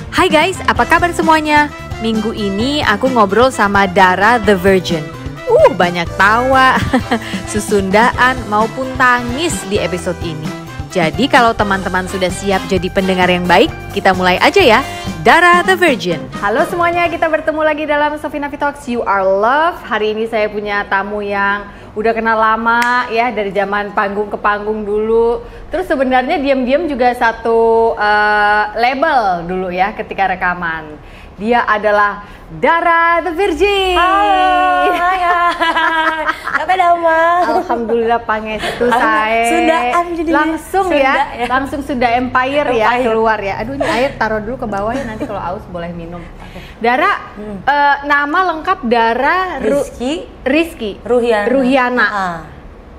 Hai guys, apa kabar semuanya? Minggu ini aku ngobrol sama Dara the Virgin. Banyak tawa, susundaan maupun tangis di episode ini. Jadi kalau teman-teman sudah siap jadi pendengar yang baik, kita mulai aja ya. Dara the Virgin. Halo semuanya, kita bertemu lagi dalam Sofinavi Talks You Are Love. Hari ini saya punya tamu yang udah kenal lama ya, dari zaman panggung ke panggung dulu. Terus sebenarnya diam-diam juga satu label dulu ya ketika rekaman. Dia adalah Dara the Virgin. Halo, hai. Apa nama? Alhamdulillah pangestu saya. Sudah langsung ya, langsung sudah empire ya keluar ya. Aduh, ini air taruh dulu ke bawah ya, nanti kalau aus boleh minum. Dara, nama lengkap Dara Rizky Ruhiana.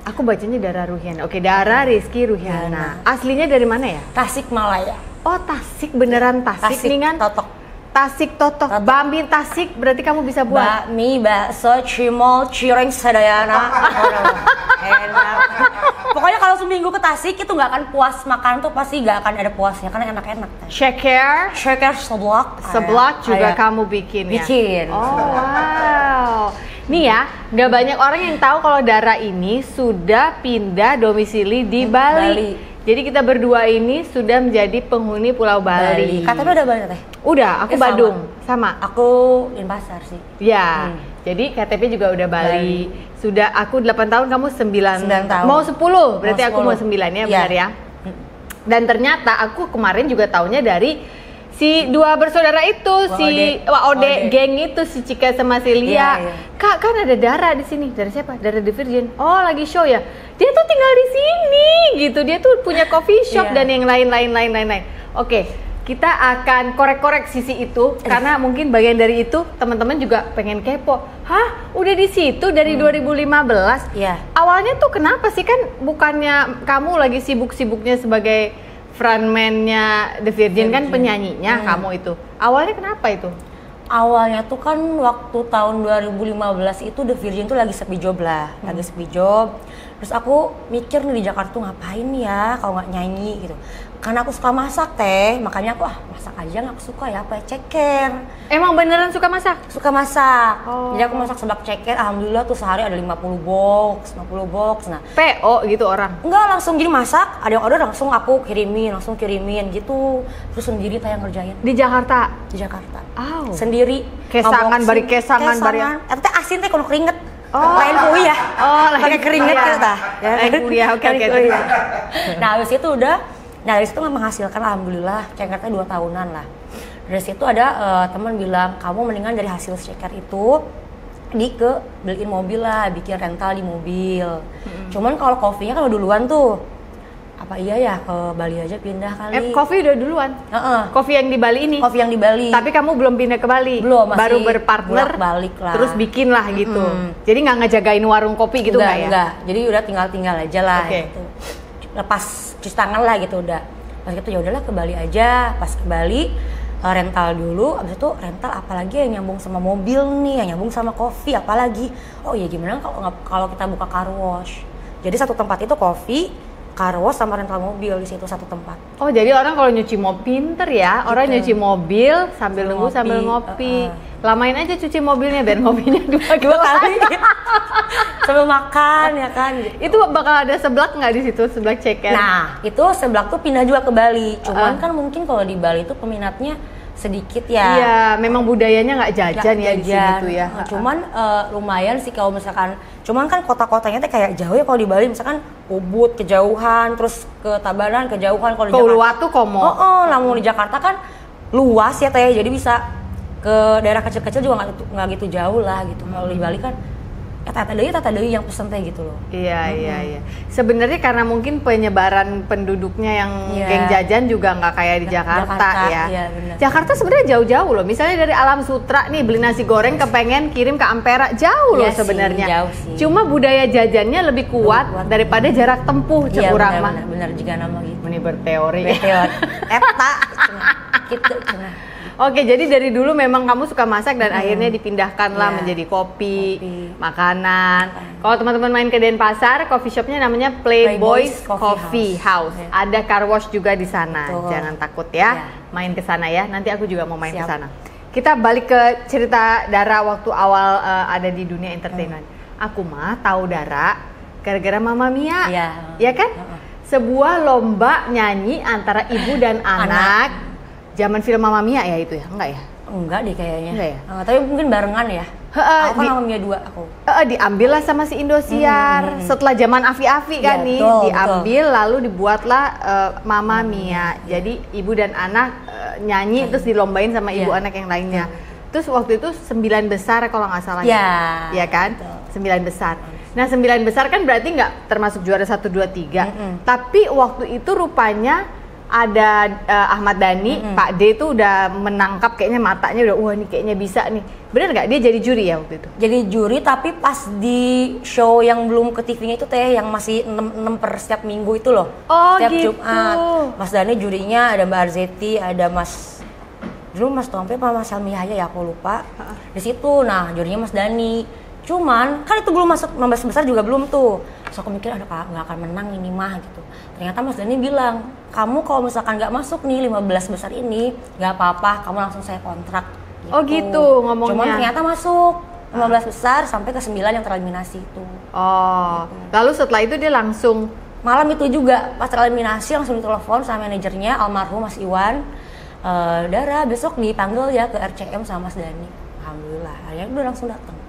Aku bacanya Dara Ruhiana. Oke, Dara Rizky Ruhiana. Aslinya dari mana ya? Tasikmalaya. Oh, Tasik, beneran Tasik nih kan? Tasik Totok. Bami Tasik berarti kamu bisa buat bakmi, bakso, cimol, cireng, sadayana. Enak. Pokoknya kalau seminggu ke Tasik itu nggak akan puas makan tuh, pasti nggak akan ada puasnya karena enak-enak. Shaker seblak juga kamu bikin ya? Bikin. Oh wow. Nih ya, nggak banyak orang yang tahu kalau Dara ini sudah pindah domisili di Bali. Jadi kita berdua ini sudah menjadi penghuni Pulau Bali. KTP udah Bali teh? Udah, aku Badung. Sama. Aku Denpasar sih. Ya, jadi KTP juga udah Bali. Sudah, aku 8 tahun, kamu 9 tahun. Mau 10, berarti aku mau 9 ya, benar ya? Dan ternyata aku kemarin juga taunya dari si dua bersaudara itu, Ode geng itu, si Cika sama si Lia. Kak, kan ada Dara di sini. Dari siapa? Dara the Virgin. Oh, lagi show ya. Dia tuh tinggal di sini gitu. Dia tuh punya coffee shop dan yang lain. Oke, kita akan korek-korek sisi itu karena mungkin bagian dari itu teman-teman juga pengen kepo. Hah, udah di situ dari 2015? Iya. Awalnya tuh kenapa sih, kan bukannya kamu lagi sibuk-sibuknya sebagai frontman-nya The Virgin kan, penyanyinya kamu itu. Awalnya kenapa itu? Awalnya tuh kan waktu tahun 2015 itu The Virgin tuh lagi sepi job lah, lagi sepi job. Terus aku mikir nih di Jakarta tuh ngapain ya kalau nggak nyanyi gitu. Karena aku suka masak teh, makanya aku masak aja nggak suka ya, apa ceker. Emang beneran suka masak? Suka masak. Jadi aku masak seblak ceker, alhamdulillah tuh sehari ada 50 box. Nah, PO gitu orang? Enggak, langsung gini masak, ada yang order langsung aku kirimin gitu. Terus sendiri tayang ngerjain. Di Jakarta? Di Jakarta. Oh. Sendiri. Kesangan. Eta teh asin teh kono keringet. Lain kuliah. Pakai keringet gitu tah. Lain kuliah, oke. Nah, habis itu dari situ menghasilkan alhamdulillah cekernya 2 tahunan lah. Dari situ ada teman bilang, kamu mendingan dari hasil ceker itu beliin mobil lah, bikin rental di mobil. Cuman kalau coffee-nya kan udah duluan tuh. Apa iya ya ke Bali aja pindah kali? Coffee udah duluan? Coffee yang di Bali ini? Coffee yang di Bali. Tapi kamu belum pindah ke Bali? Belum, masih baru berpartner balik lah. Terus bikin lah gitu. Jadi nggak ngejagain warung kopi gitu nggak ya? Enggak, jadi udah tinggal aja lah gitu. Lepas cuci tangan lah gitu udah. Pas gitu ya udahlah ke Bali aja. Pas ke Bali rental dulu, abis itu rental apalagi yang nyambung sama mobil nih, yang nyambung sama kopi apalagi. Oh iya, gimana kalau kita buka car wash. Jadi satu tempat itu kopi, car wash sama rental mobil di situ satu tempat. Oh, jadi orang kalau nyuci mobil pinter ya, orang nyuci mobil sambil nunggu sambil ngopi. Lamain aja cuci mobilnya biar ngopinya dua kali. Sambil makan ya kan. Itu bakal ada seblak nggak di situ, seblak ceker? Nah, itu seblak tuh pindah juga ke Bali. Cuman kan mungkin kalau di Bali itu peminatnya sedikit ya. Iya, memang budayanya nggak jajan ya di sini tuh ya. Cuman lumayan sih kalau misalkan, cuman kan kota-kotanya tuh kayak jauh ya kalau di Bali, misalkan Ubud kejauhan, terus ke Tabanan kejauhan. Kalau di Jakarta Uluwatu Komo. Namun di Jakarta kan luas ya teh, jadi bisa ke daerah kecil-kecil juga nggak gitu jauh lah gitu. Kalau di Bali kan tata deui yang pesen teh gitu loh. Iya. Sebenarnya karena mungkin penyebaran penduduknya yang geng jajan juga nggak kayak di Jakarta ya. Iya, bener. Jakarta sebenarnya jauh-jauh loh. Misalnya dari Alam Sutra nih beli nasi goreng kepengen kirim ke Ampera, jauh loh sebenarnya. Jauh sih. Cuma budaya jajannya lebih kuat daripada jarak tempuh cek urang mah. Bener juga nama gitu. Ini berteori. Eta gitu. Oke, jadi dari dulu memang kamu suka masak dan akhirnya dipindahkanlah menjadi kopi, makanan. Kalau teman-teman main ke Denpasar, coffee shopnya namanya Playboys Coffee House. Ada car wash juga di sana. Betul. Jangan takut ya, main ke sana ya. Nanti aku juga mau main ke sana. Kita balik ke cerita Dara waktu awal ada di dunia entertainment. Aku mah tahu Dara gara-gara Mamma Mia, ya kan? Sebuah lomba nyanyi antara ibu dan anak. Zaman film Mamma Mia ya itu ya? Enggak ya? Enggak deh kayaknya. Enggak ya? Tapi mungkin barengan ya. Aku kan Mamma Mia 2 aku. Diambil lah sama si Indosiar. Setelah zaman Afi-Afi kan nih, diambil lalu dibuatlah Mamma Mia. Jadi ibu dan anak nyanyi terus dilombain sama ibu anak yang lainnya. Terus waktu itu 9 besar kalau nggak salah ya kan? Betul. 9 besar. Nah 9 besar kan berarti nggak termasuk juara 1, 2, 3. Tapi waktu itu rupanya ada Ahmad Dhani, Pak D itu udah menangkap kayaknya matanya udah wah ini kayaknya bisa nih. Bener nggak dia jadi juri ya waktu itu? Jadi juri tapi pas di show yang belum ke TV-nya itu teh yang masih 6 per setiap minggu itu loh. Oh setiap gitu. Jumat. Mas Dhani jurinya ada Mbak Arzeti, ada Mas dulu Mas Tompe sama Mas Helmi Yahya ya aku lupa. Di situ nah jurinya Mas Dhani. Cuman kan itu belum masuk 16 besar juga belum tuh. Terus aku mikir ada nggak akan menang ini mah gitu. Ternyata Mas Dhani bilang, kamu kalau misalkan nggak masuk nih 15 besar ini nggak apa-apa, kamu langsung saya kontrak. Gitu. Oh gitu ngomongnya. Cuman ternyata masuk 15 besar sampai ke 9 yang tereliminasi itu. Oh. Gitu. Lalu setelah itu dia langsung malam itu juga pas tereliminasi langsung ditelepon sama manajernya almarhum Mas Iwan. Dara besok dipanggil ya ke RCM sama Mas Dhani. Alhamdulillah, akhirnya udah langsung datang.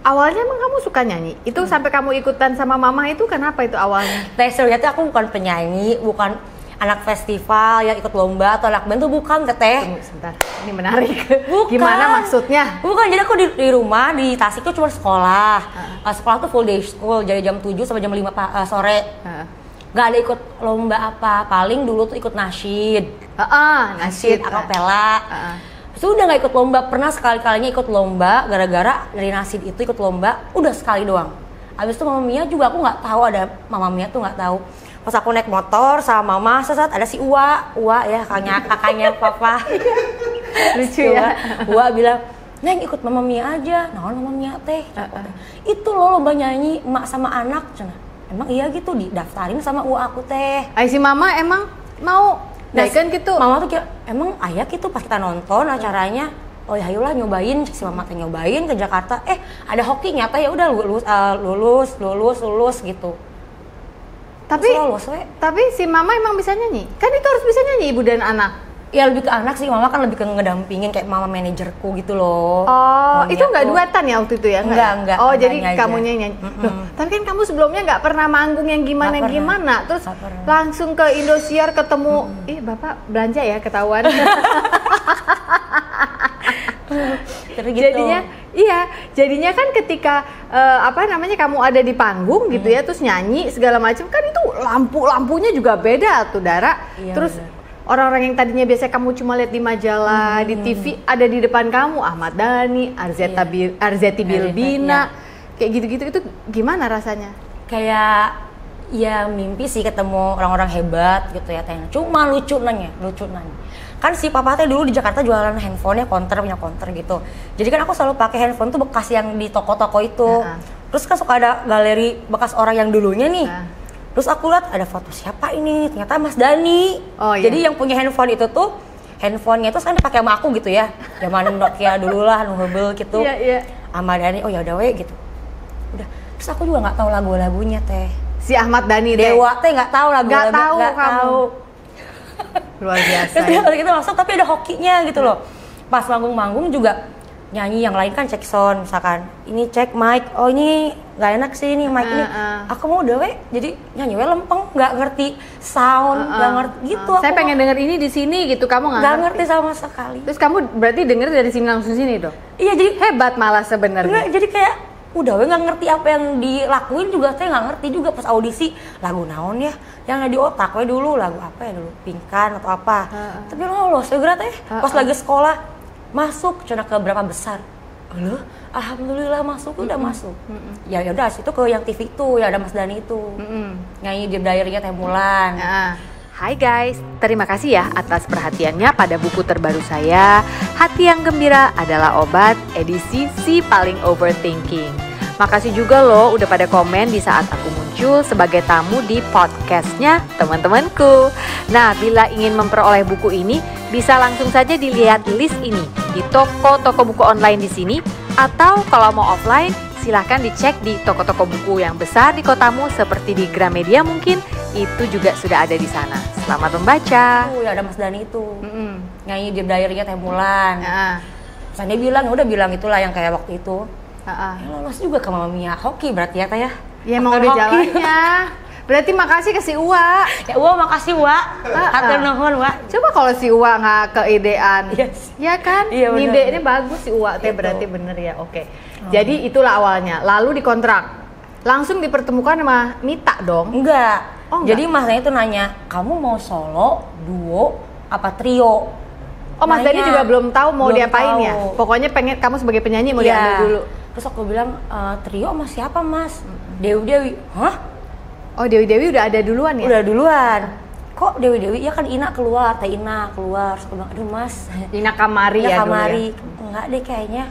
Awalnya emang kamu suka nyanyi? Itu sampai kamu ikutan sama mama itu kenapa itu awalnya? Ternyata aku bukan penyanyi, bukan anak festival yang ikut lomba atau anak band tuh bukan Teteh. Tunggu sebentar, ini menarik. Bukan. Gimana maksudnya? Bukan, jadi aku di rumah di Tasik tuh cuma sekolah. Sekolah tuh full day school, jadi jam 7 sampai jam 5 sore. Gak ada ikut lomba apa, paling dulu tuh ikut nasyid. Nasyid, akapela. Sudah nggak ikut lomba, pernah sekali-kalinya ikut lomba gara-gara dari nasid itu ikut lomba udah sekali doang. Abis itu Mamma Mia juga aku nggak tahu ada Mamma Mia tuh nggak tahu. Pas aku naik motor sama mama sesat ada si Uwa ya kakaknya papa. Lucu ya. Uwa bilang, "Neng ikut Mamma Mia aja." Nah, Mamma Mia teh. Itu loh lomba nyanyi emak sama anak. Cina. Emang iya gitu didaftarin sama Uwa aku teh. Si mama emang mau nah, kan gitu. Mama tuh kira, emang ayah gitu pas kita nonton acaranya, oh ya ayolah nyobain, si mama teh nyobain ke Jakarta, ada hoki nyata ya udah lulus gitu. Tapi si mama emang bisa nyanyi? Kan itu harus bisa nyanyi ibu dan anak. Ya lebih ke anak sih, mama kan lebih ke ngedampingin kayak mama manajerku gitu loh. Oh, itu nggak duetan ya waktu itu ya? Enggak. Oh, jadi kamunya nyanyi. Loh, tapi kan kamu sebelumnya nggak pernah manggung yang gimana. Terus langsung ke Indosiar ketemu, Bapak belanja ya ketahuan. Jadinya kan ketika kamu ada di panggung gitu ya, terus nyanyi segala macam kan itu lampunya juga beda tuh Dara. Iya, terus bener. Orang-orang yang tadinya biasa kamu cuma lihat di majalah, di TV, ada di depan kamu Ahmad Dhani, Arzeti Bilbina, kayak gitu-gitu itu gimana rasanya? Kayak ya mimpi sih ketemu orang-orang hebat gitu ya tanya. Cuma lucu nanya. Kan si papa teh dulu di Jakarta jualan handphonenya punya counter gitu. Jadi kan aku selalu pakai handphone tuh bekas yang di toko-toko itu. Terus kan suka ada galeri bekas orang yang dulunya nih. Terus aku lihat ada foto siapa ini, ternyata Mas Dhani. Oh, iya. Jadi yang punya handphone itu tuh, handphonenya itu kan dipakai sama aku gitu ya. Zaman Nokia dulu lah, Nubel gitu. Iya. Sama Dhani, oh ya udah we gitu. Udah. Terus aku juga nggak tahu lagu-lagunya teh. Si Ahmad Dhani Dewa teh nggak tahu lagu-lagu. Nggak tahu. Luar biasa. Terus dia gitu masuk tapi ada hokinya gitu loh. Pas manggung-manggung juga nyanyi yang lain kan cek sound misalkan ini cek mic, oh ini nggak enak sih ini mic ini aku mau udah jadi nyanyi lempeng nggak ngerti sound nggak ngerti gitu saya pengen denger ini di sini gitu kamu nggak ngerti sama sekali. Terus kamu berarti denger dari sini langsung sini dong? Iya jadi hebat malah sebenarnya. Jadi kayak udah nggak ngerti apa yang dilakuin juga saya nggak ngerti juga pas audisi lagu naon ya yang ada di otak dulu lagu apa ya dulu Pingkan atau apa tapi lolos segera teh pas lagi sekolah masuk cina ke berapa besar, loh, alhamdulillah masuk udah masuk, ya udah situ ke yang TV itu ya ada Mas Dhani itu, nyanyi di diary-nya Teh Mulan, Hai guys, terima kasih ya atas perhatiannya pada buku terbaru saya, Hati yang Gembira Adalah Obat, edisi Si Paling Overthinking. Makasih juga loh udah pada komen di saat aku muncul sebagai tamu di podcastnya teman-temanku. Nah, bila ingin memperoleh buku ini, bisa langsung saja dilihat list ini di toko-toko buku online di sini, atau kalau mau offline, silahkan dicek di toko-toko buku yang besar di kotamu seperti di Gramedia mungkin, itu juga sudah ada di sana. Selamat membaca. Ya ada Mas Dani itu, nyanyi di diary-nya Teh Mulan. Terus dia bilang, udah bilang itulah yang kayak waktu itu. Ya lolos juga ke Mama Mia hoki berarti ya Teh ya? Ya emang udah jalannya. Berarti makasih ke si Uwa. Ya Uwa makasih Uwa. Hatur nuhun Uwa. Coba kalau si Uwa nggak keidean. Yes. Ya kan? Iya, ide ini bagus si Uwa teh, berarti bener ya. Oke. Jadi itulah awalnya. Lalu dikontrak. Langsung dipertemukan sama Mita dong? Enggak. Oh, enggak. Jadi masnya itu nanya, kamu mau solo, duo, apa trio? Oh, Mas Dani juga belum tahu mau belum diapain tahu. ya? Pokoknya pengen kamu sebagai penyanyi mau Iya. diambil dulu. Terus aku bilang, trio sama siapa Mas? Dewi. Hah? Oh, Dewi udah ada duluan ya? Udah duluan. Kok Dewi? Ya kan Ina keluar, Teh Ina keluar. Terus aku bilang, aduh Mas. Ina Kamari ya dulu Kamari. ya? Enggak deh kayaknya.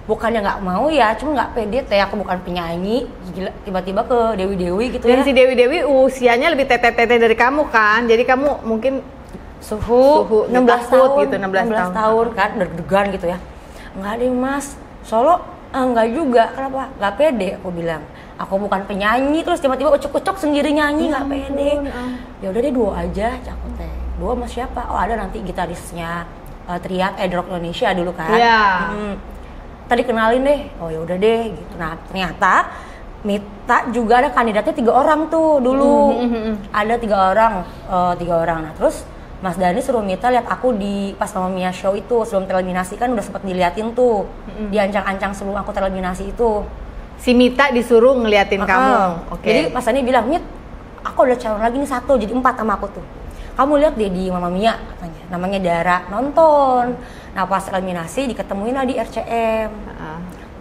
Bukannya nggak mau ya, cuma nggak pede Teh, aku bukan penyanyi. Gila, tiba-tiba ke Dewi gitu Dan ya. si Dewi usianya lebih tete-tete dari kamu kan? Jadi kamu mungkin suhu 16 takut tahun gitu, 16 tahun kan, deg-degan gitu ya. Enggak deh Mas, solo enggak juga. Kenapa? Nggak pede aku bilang. Aku bukan penyanyi, terus tiba-tiba ucuk-ucuk sendiri nyanyi, nggak pede. Ya udah deh duo aja, cakep Teh. Duo sama siapa? Oh ada nanti gitarisnya Triad Rock Indonesia dulu kan. Iya. Tadi kenalin deh. Oh ya udah deh gitu. Nah, ternyata Mita juga ada kandidatnya 3 orang tuh dulu. Ada 3 orang. Nah, terus Mas Dani suruh Mita lihat aku di pas Mama Mia show itu, sebelum tereliminasi kan udah sempat diliatin tuh. Diancang-ancang sebelum aku tereliminasi itu. si Mita disuruh ngeliatin kamu. Oke. Jadi Mas Dani bilang, "Mit, aku udah calon lagi nih 1, jadi 4 sama aku tuh. Kamu lihat deh di Mama Mia," katanya. Namanya Dara, nonton. Nah, pas eliminasi diketemuin lah di RCM.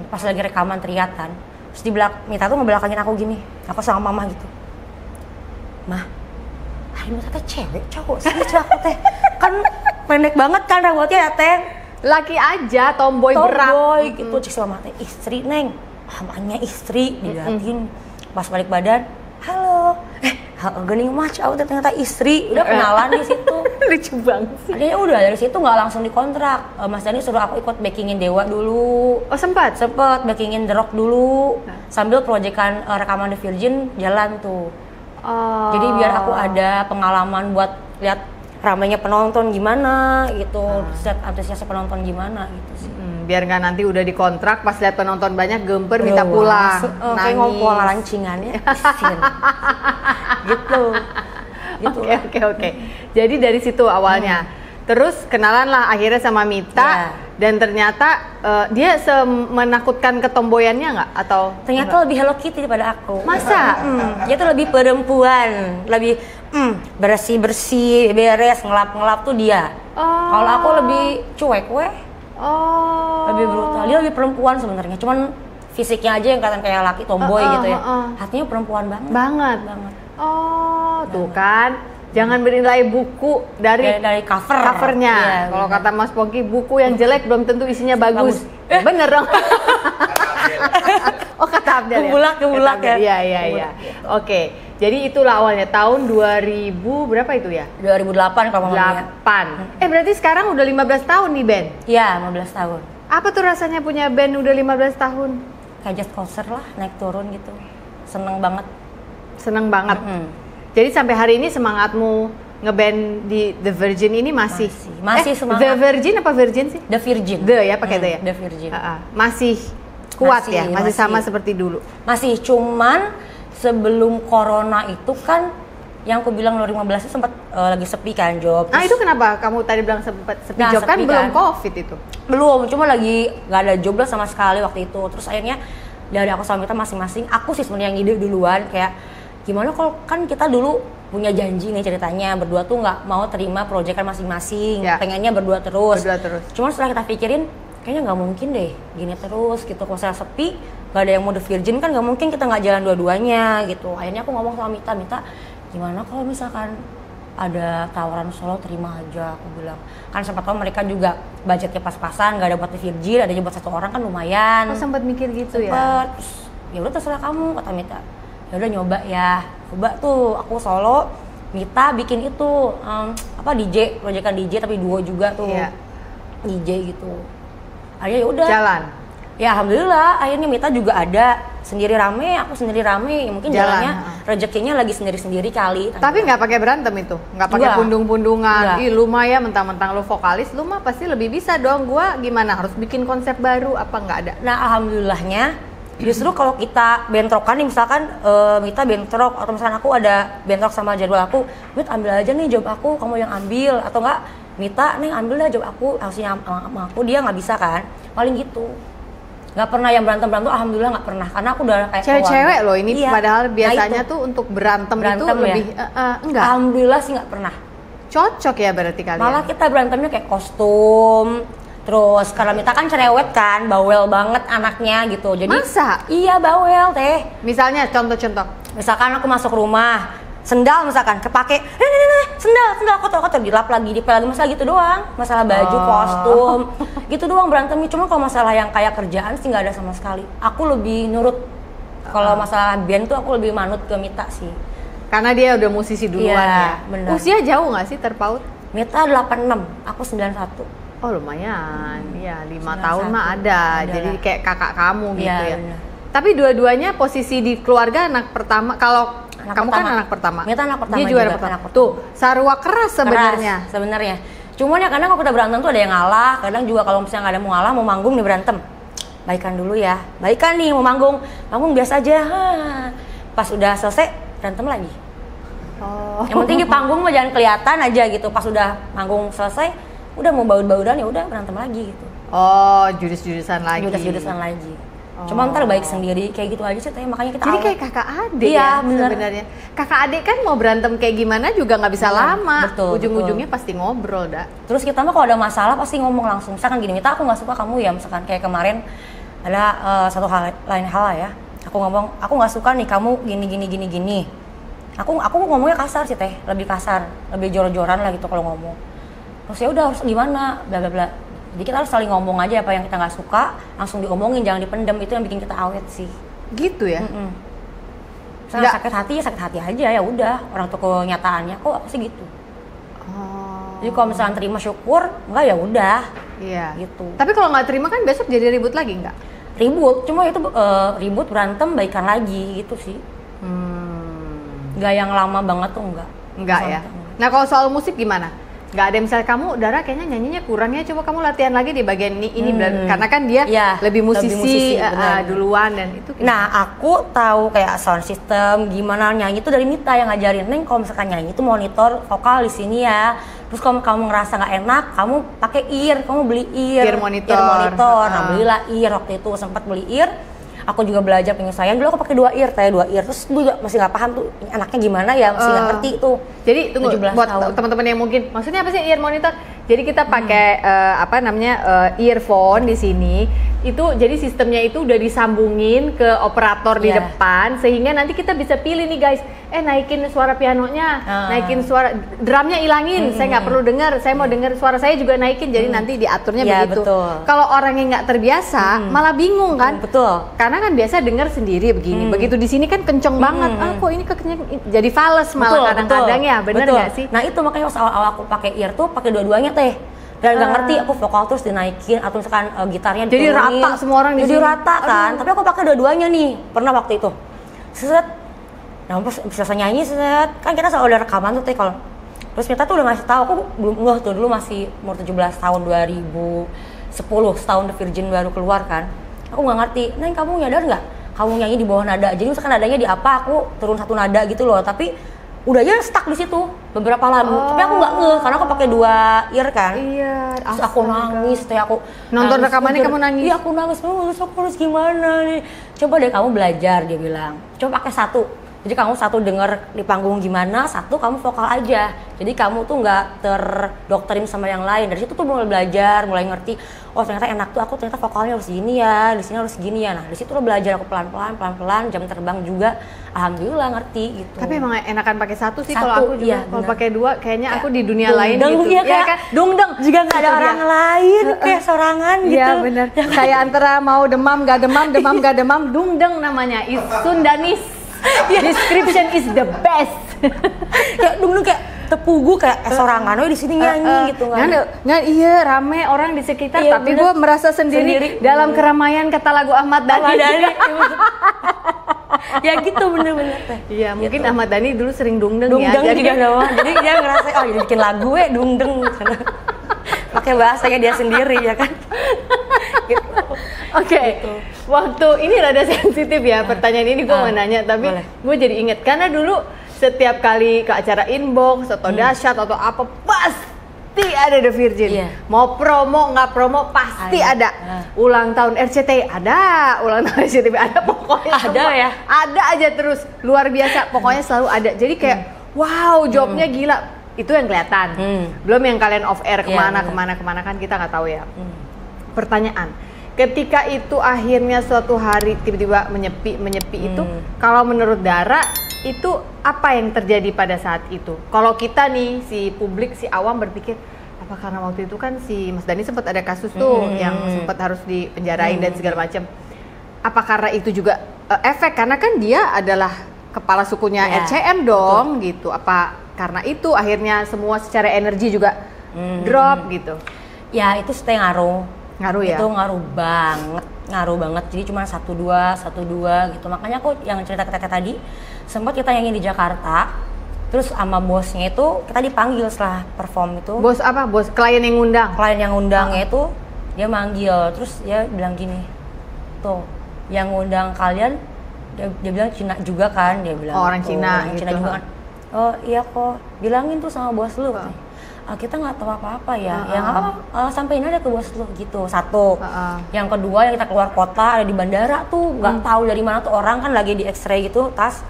Pas lagi rekaman teriatan. Terus di Mita tuh ngebelakangin aku gini. Aku sama Mama gitu. Mah, hari Mita teh cewek, cowok sih aku Teh. Kan pendek banget kan rambutnya ya Teh. Laki aja, tomboy berat. Tomboy gitu. Cik sama Teh, istri Neng. Amanya istri, diliatin. Pas balik badan, halo. Gening mah ternyata istri. Udah kenalan di situ. Lucu banget sih. Akhirnya udah dari situ nggak langsung dikontrak. Mas Dani suruh aku ikut backingin Dewa dulu. Oh sempat backingin The Rock dulu. Sambil proyekan rekaman The Virgin jalan tuh. Oh. Jadi biar aku ada pengalaman buat lihat ramainya penonton gimana gitu, lihat antusiasme penonton gimana gitu sih. Biar nggak nanti udah dikontrak pas lihat penonton banyak gemper minta pulang. Kayak ngompol lancingannya. gitu. Oke. Jadi dari situ awalnya. Terus kenalan lah akhirnya sama Mita. Dan ternyata dia menakutkan ketomboyannya nggak? Atau ternyata lebih Hello Kitty daripada aku. Masa? Dia tuh lebih perempuan, lebih bersih-bersih, beres, ngelap-ngelap tuh dia. Kalau aku lebih cuek lebih brutal. Dia lebih perempuan sebenarnya, cuman fisiknya aja yang kelihatan kayak laki tomboy gitu ya. Hatinya perempuan banget. Tuh kan. Jangan bernilai buku dari covernya. Iya, kalau kata Mas Pongki, buku yang jelek belum tentu isinya bagus. Bener dong. Oh kata Abdel ya? Kebulak ya. Iya. Oke, jadi itulah awalnya tahun 2000 berapa itu ya? 2008 kalau ngomongnya. 8. Berarti sekarang udah 15 tahun nih band? Iya, 15 tahun. Apa tuh rasanya punya band udah 15 tahun? Kayak just konser lah, naik turun gitu. Seneng banget. Jadi sampai hari ini semangatmu ngeband di The Virgin ini masih semangat. The Virgin apa Virgin sih? The Virgin. The ya pakai The ya? The Virgin. Masih kuat ya? Masih sama seperti dulu? Masih, cuman sebelum corona itu kan yang aku bilang 2015 itu sempat lagi sepi kan job. Nah itu kenapa kamu tadi bilang sempat sepi job kan belum COVID itu? Belum, cuma lagi gak ada job lah sama sekali waktu itu. Terus akhirnya dari aku sama Mita masing-masing, aku sih sebenarnya yang ide duluan kayak gimana kalau kan kita dulu punya janji nih ceritanya berdua tuh nggak mau terima proyekan masing-masing, pengennya berdua terus. Cuman setelah kita pikirin kayaknya nggak mungkin deh gini terus gitu. Kalau saya sepi nggak ada yang mau The Virgin kan nggak mungkin kita nggak jalan dua-duanya gitu. Akhirnya aku ngomong sama Mita, gimana kalau misalkan ada tawaran solo terima aja, aku bilang. Kan sempat tahu mereka juga budgetnya pas-pasan, nggak ada buat Virgin, adanya buat 1 orang kan lumayan. Oh, sempat mikir gitu ya? Sempet, terus ya udah terserah kamu, kata Mita. Ya udah nyoba ya, coba tuh aku solo, Mita bikin itu DJ, proyekan DJ tapi duo juga tuh, DJ gitu. Akhirnya ya udah. Jalan. Ya alhamdulillah, akhirnya Mita juga ada sendiri rame, aku sendiri rame. Mungkin jalannya rezekinya lagi sendiri-sendiri kali. Tapi nggak pakai berantem itu, nggak pakai pundung-pundungan. Ih lu mah ya mentang-mentang lu vokalis, lu mah pasti lebih bisa dong. Gua gimana harus bikin konsep baru apa nggak ada? Nah alhamdulillahnya, justru kalau kita bentrokan nih, misalkan Mita bentrok atau misalkan aku ada bentrok sama jadwal aku, Mit ambil aja nih job aku, kamu yang ambil, atau enggak Mita nih ambil dah job aku, harusnya sama aku, dia nggak bisa kan, paling gitu. Nggak pernah yang berantem alhamdulillah nggak pernah, karena aku udah kayak cewek-cewek loh ini. Padahal biasanya tuh untuk berantem itu ya? lebih enggak, alhamdulillah sih nggak pernah. Cocok ya berarti kalian. Malah kita berantemnya kayak kostum, terus karena Mita kan cerewet kan, bawel banget anaknya gitu, jadi masa? Iya bawel teh. Misalnya contoh-contoh, misalkan aku masuk rumah, sendal misalkan kepake, sendal kotor dilap lagi, dipel lagi, masalah gitu doang, masalah baju, kostum, gitu doang berantemnya. Cuma kalau masalah yang kayak kerjaan sih nggak ada sama sekali. Aku lebih nurut, kalau masalah band tuh aku lebih manut ke Mita sih. Karena dia udah musisi duluan ya. Bener. Usia jauh nggak sih terpaut? Mita 86, aku 91. Oh lumayan, ya 5 tahun mah ada. Jadi kayak kakak kamu gitu ya. Bener. Tapi dua-duanya posisi di keluarga anak pertama. Kalau kamu kan anak pertama. Mita anak pertama. Dia juga anak pertama. Tuh, sarua keras sebenarnya. Sebenarnya. Cuman ya kadang kalau kita berantem tuh ada yang ngalah. Kadang juga kalau misalnya nggak ada mau ngalah, mau manggung nih berantem. Baikan dulu ya. Baikan nih mau manggung biasa aja. Pas udah selesai berantem lagi. Oh. Yang penting di panggung mah jangan kelihatan aja gitu. Pas udah manggung selesai, udah mau baut-bautan ya udah berantem lagi gitu. Oh, jurus-jurusan lagi. Jurus-jurusan lagi. Cuma ntar baik sendiri, kayak gitu aja sih, makanya kita jadi kayak kakak adik ya sebenarnya. Kakak adik kan mau berantem kayak gimana juga nggak bisa lama. Betul, ujung-ujungnya pasti ngobrol dah. Terus kita mah kalau ada masalah pasti ngomong langsung. Misalkan gini, Mita aku nggak suka kamu ya, misalkan kayak kemarin ada satu lain hal ya. Aku ngomong, aku nggak suka nih kamu gini. Aku ngomongnya kasar sih teh, lebih kasar, lebih jor-joran lah gitu kalau ngomong. Terus ya udah harus gimana, bla bla bla. Jadi kita harus saling ngomong aja apa yang kita nggak suka, langsung diomongin, jangan dipendam, itu yang bikin kita awet sih. Gitu ya? Misalnya sakit hati aja ya udah, orang tuh kenyataannya kok aku sih gitu. Oh. Jadi kalau misalnya terima syukur, enggak ya udah. Iya. Gitu. Tapi kalau nggak terima kan besok jadi ribut lagi nggak? Ribut, cuma itu ribut berantem baikan lagi gitu sih. Nggak yang lama banget tuh enggak. Enggak ya. Nah kalau soal musik gimana? Nggak ada misalnya kamu Dara kayaknya nyanyinya kurangnya, coba kamu latihan lagi di bagian ini karena kan dia lebih musisi duluan dan itu gimana? Nah aku tahu kayak sound system gimana nyanyi itu dari Mita yang ngajarin. Neng kalau misalkan nyanyi itu monitor vokal di sini ya, terus kalau kamu ngerasa nggak enak kamu pakai ear, kamu beli ear monitor. Nah belilah ear, waktu itu sempat beli ear. Aku juga belajar penyesuaian, dulu aku pakai 2 ear, terus juga masih nggak paham tuh anaknya gimana ya, masih nggak ngerti tuh. Jadi tunggu, buat teman-teman yang mungkin, maksudnya apa sih ear monitor? Jadi kita pakai earphone di sini, itu jadi sistemnya itu udah disambungin ke operator di depan, sehingga nanti kita bisa pilih nih guys, naikin suara pianonya, naikin suara drumnya ilangin, saya nggak perlu dengar, saya mau dengar suara saya juga naikin, jadi nanti diaturnya begitu. Kalau orang yang nggak terbiasa, malah bingung kan? Betul. Karena kan biasa dengar sendiri begini, begitu di sini kan kenceng banget, kok ini kekenceng, jadi fales malah kadang-kadang ya, bener nggak sih? Nah itu makanya pas awal-awal aku pakai ear tuh pakai dua-duanya teh. Dan nggak ngerti aku vokal terus dinaikin atau misalkan gitarnya jadi rata semua orang jadi rata kan. Tapi aku pakai dua-duanya nih, pernah waktu itu set. Nah pas selesai nyanyi set, kan kita selalu ada rekaman tuh teh kalau. Terus Mita tuh udah ngasih tahu, aku belum ngeh tuh, dulu masih umur 17 tahun 2010, setahun The Virgin baru keluar kan. Aku nggak ngerti, Neng kamu nyadar nggak kamu nyanyi di bawah nada, jadi misalkan nadanya di apa, aku turun 1 nada gitu loh, tapi udah aja stuck di situ beberapa lagu, tapi aku nggak ngeh karena aku pakai 2 ear kan. Iya. Terus aku nangis, aku nonton rekamannya kamu nangis. Iya aku nangis, terus aku harus gimana nih? Coba deh kamu belajar, dia bilang. Coba pakai 1, Jadi kamu satu denger di panggung gimana, satu kamu vokal aja. Jadi kamu tuh nggak terdoktrin sama yang lain. Dari situ tuh mulai belajar, mulai ngerti. Oh ternyata enak tuh, aku ternyata vokalnya harus gini ya, di sini harus gini ya. Nah di situ lo belajar aku pelan-pelan, jam terbang juga. Alhamdulillah ngerti gitu. Tapi emang enakan pakai satu sih, kalau aku juga. Kalau pakai dua, kayaknya aku di dunia lain gitu. Iya kan? Dungdeng. Juga nggak ada orang lain, kayak sorangan gitu. Iya benar. Kayak antara mau demam nggak demam, dungdeng namanya. Sundanis. Description is the best. Kayak dungdeng kayak tepugu kayak sorangan di sini nyanyi gitu kan. Nggak iya rame orang di sekitar, tapi gue merasa sendiri dalam keramaian kata lagu Ahmad Dhani. Ya gitu bener-bener teh. Iya mungkin gitu. Ahmad Dhani dulu sering dungdeng ya. Dungdeng juga doang. Jadi dia ngerasa jadi bikin lagu dungdeng. Pakai bahasanya dia sendiri ya kan. Gitu. Oke. Gitu. Waktu ini rada sensitif ya pertanyaan ini gue mau nanya, tapi gue jadi inget karena dulu setiap kali ke acara Inbox atau Dahsyat atau apa pasti ada The Virgin. Mau promo nggak promo pasti ada. Ulang tahun RCTI ada, ulang tahun RCTI ada, pokoknya ada ya. Ada aja terus, luar biasa, pokoknya selalu ada. Jadi kayak wow, jobnya gila. Itu yang kelihatan. Belum yang kalian off air kemana kan kita nggak tahu ya. Pertanyaan, ketika itu akhirnya suatu hari tiba-tiba menyepi itu, kalau menurut Dara itu apa yang terjadi pada saat itu? Kalau kita nih si publik, si awam berpikir apa karena waktu itu kan si Mas Dhani sempat ada kasus tuh yang sempat harus dipenjarain dan segala macam. Apa karena itu juga efek, karena kan dia adalah kepala sukunya RCM dong gitu. Apa karena itu akhirnya semua secara energi juga drop gitu? Ya itu stay ngaruh ya. Itu ngaruh banget. Jadi cuma 1-2 gitu. Makanya aku yang cerita ke tadi, sempat kita nyanyi di Jakarta, terus sama bosnya itu kita dipanggil setelah perform itu. Bos apa? Bos klien yang ngundang? Klien yang ngundangnya itu dia manggil, terus dia bilang gini, tuh yang ngundang kalian, dia bilang Cina juga kan, dia bilang orang Cina gitu. Cina juga kan. Oh iya kok, bilangin tuh sama bos lu. Kita nggak tahu apa-apa ya, sampai ini ada ke bos lu gitu. Satu, yang kedua yang kita keluar kota ada di bandara tuh, nggak tahu dari mana tuh orang kan lagi di X-ray gitu, tas,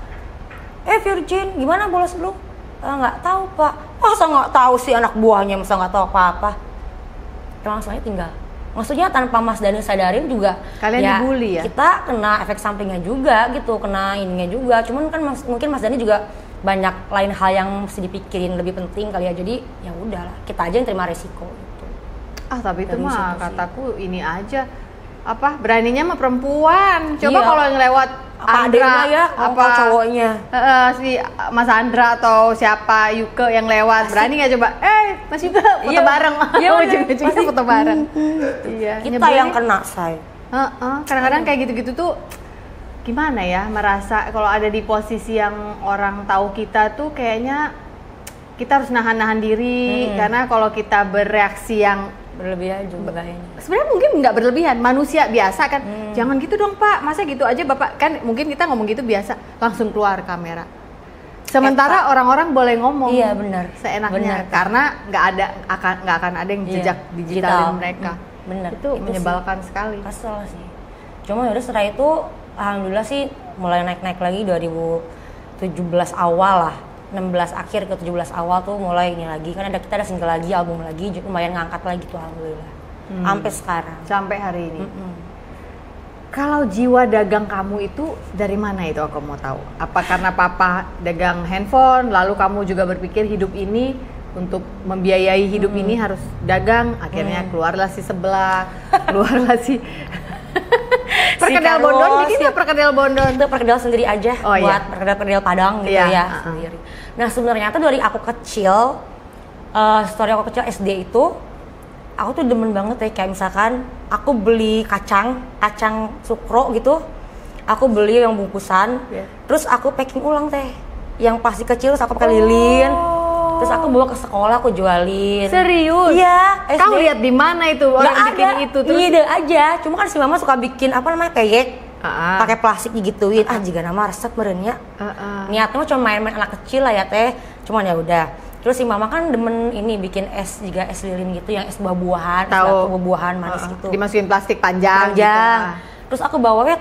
Virgin, gimana bos lu? Nggak tahu pak. Masa nggak tahu sih anak buahnya, masa nggak tahu apa-apa? Langsung aja tinggal. Maksudnya tanpa Mas Dhani sadarin juga, kalian dibully ya? Kita kena efek sampingnya juga gitu, kena ininya juga. Cuman kan mungkin Mas Dhani juga banyak lain hal yang mesti dipikirin lebih penting kali ya, jadi ya udahlah kita aja yang terima resiko gitu. Tapi itu mah kataku ini aja apa beraninya mah perempuan. Coba kalau yang lewat Andra ya, apa cowoknya si Mas Andra atau siapa Yuke yang lewat berani nggak coba Mas Yuke foto bareng, ujung-ujungnya foto bareng. Iya, kita yang kena say. Kadang-kadang kayak gitu-gitu tuh gimana ya, merasa kalau ada di posisi yang orang tahu kita tuh kayaknya kita harus nahan-nahan diri, karena kalau kita bereaksi yang berlebihan juga ini. Sebenarnya mungkin nggak berlebihan, manusia biasa kan. Jangan gitu dong Pak, masa gitu aja Bapak, kan mungkin kita ngomong gitu biasa, langsung keluar kamera. Sementara orang-orang boleh ngomong, iya benar, seenaknya, karena nggak akan ada yang jejak digitalin mereka. Bener. Itu menyebalkan sekali. Kesel sih. Cuma yaudah setelah itu alhamdulillah sih mulai naik-naik lagi 2017 awal lah, 16 akhir ke 17 awal tuh mulai ini lagi, kan kita ada single lagi, album lagi, lumayan ngangkat lagi tuh alhamdulillah. Sampai sekarang. Sampai hari ini. Kalau jiwa dagang kamu itu dari mana itu aku mau tahu? Apa karena papa dagang handphone, lalu kamu juga berpikir hidup ini untuk membiayai hidup ini harus dagang, akhirnya keluarlah si sebelah, keluarlah si perkedel Bondon, bikin nggak perkedel Bondon? Itu perkedel sendiri aja, buat perkedel Padang gitu ya sendiri. Nah sebenarnya tuh dari aku kecil, story aku kecil SD itu, aku tuh demen banget ya, kayak misalkan aku beli kacang sukro gitu, aku beli yang bungkusan, terus aku packing ulang teh, yang pasti kecil terus aku pakai lilin. Terus aku bawa ke sekolah, aku jualin. Serius? Iya. Kamu lihat di mana itu orang bikin itu? Terus ide aja. Cuma kan si mama suka bikin apa namanya keyek, pakai plastik digituin. Jika nama resep merenya. Niatnya cuma main-main anak kecil lah ya teh. Cuman ya udah. Terus si mama kan demen ini bikin es juga, es lilin gitu, yang es buah-buahan, es buah-buahan manis gitu. Dimasukin plastik panjang. Gitu. Terus aku bawanya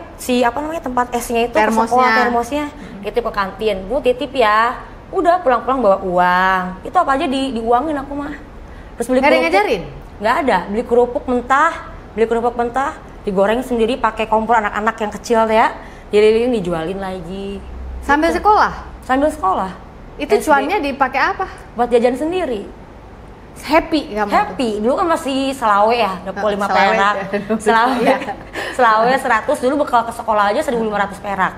tempat esnya itu termosnya titip ke kantin. Bu titip ya. Udah pulang-pulang bawa uang. Itu apa aja diuangin aku mah. Terus beli kerupuk. Ngajarin? Nggak ada. Beli kerupuk mentah, digoreng sendiri pakai kompor anak-anak yang kecil ya. Dililingin dijualin lagi. Sambil gitu. Sambil sekolah. Itu cuannya dipakai apa? Buat jajan sendiri. Happy kamu? Happy. Dulu kan masih selawe ya, 25 perak. Selawe 100, dulu bekal ke sekolah aja 1.500 perak.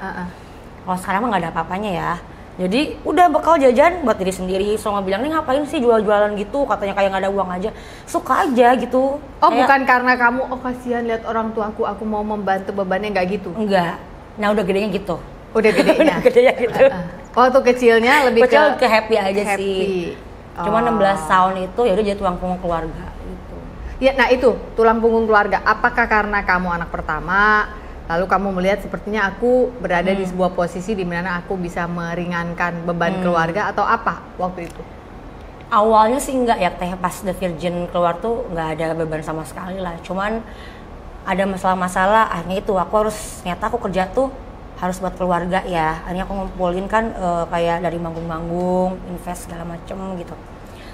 Kalau sekarang mah nggak ada apa-apanya ya. Jadi udah bekal jajan buat diri sendiri. So bilang nih ngapain sih jual-jualan gitu, katanya kayak nggak ada uang aja. Suka aja gitu. Oh kayak, bukan karena kamu, kasihan lihat orang tuaku, aku mau membantu bebannya, nggak gitu? Enggak. Nah udah gedenya gitu. Udah gedenya? Udah gedenya gitu. Waktu kecilnya lebih ke happy aja sih. Cuma 16 tahun itu ya udah jadi tulang punggung keluarga gitu. Ya, nah itu tulang punggung keluarga. Apakah karena kamu anak pertama, lalu kamu melihat sepertinya aku berada di sebuah posisi di mana aku bisa meringankan beban keluarga atau apa waktu itu? Awalnya sih enggak ya, teh pas The Virgin keluar tuh nggak ada beban sama sekali lah. Cuman ada masalah-masalah, akhirnya itu ternyata aku kerja tuh harus buat keluarga ya. Akhirnya aku ngumpulin kan kayak dari manggung-manggung, invest segala macem gitu.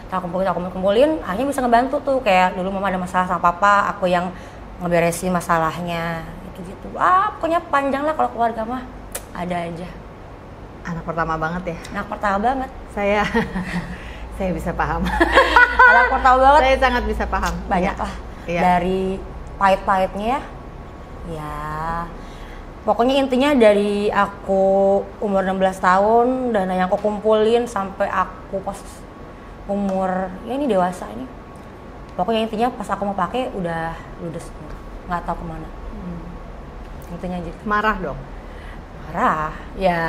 Aku kumpulin, akhirnya bisa ngebantu tuh. Kayak dulu mama ada masalah sama papa, aku yang ngeberesin masalahnya gitu-gitu. Pokoknya panjang lah kalau keluarga mah ada aja. Anak pertama banget ya? Anak pertama banget. Saya bisa paham. Anak pertama banget. Saya sangat bisa paham. Banyak lah. Iya. Dari pahit-pahitnya ya. Pokoknya intinya dari aku umur 16 tahun, dana yang aku kumpulin sampai aku pas umur, ya ini dewasa ini. Pokoknya intinya pas aku mau pakai udah ludes, nggak tahu kemana. Intinya gitu. Marah dong? Marah, ya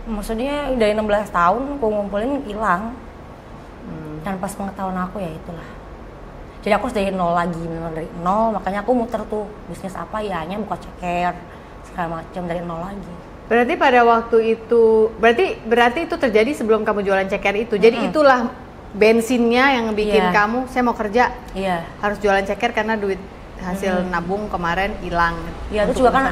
maksudnya dari 16 tahun aku ngumpulin hilang. Dan pas pengetahuan aku ya itulah. Jadi aku harus dari nol lagi, memang dari nol, makanya aku muter tuh bisnis apa ya, hanya buka ceker segala macam dari nol lagi. Berarti pada waktu itu, berarti itu terjadi sebelum kamu jualan ceker itu. Jadi itulah bensinnya yang bikin kamu, saya mau kerja, harus jualan ceker karena duit hasil nabung kemarin hilang. Iya, itu juga kan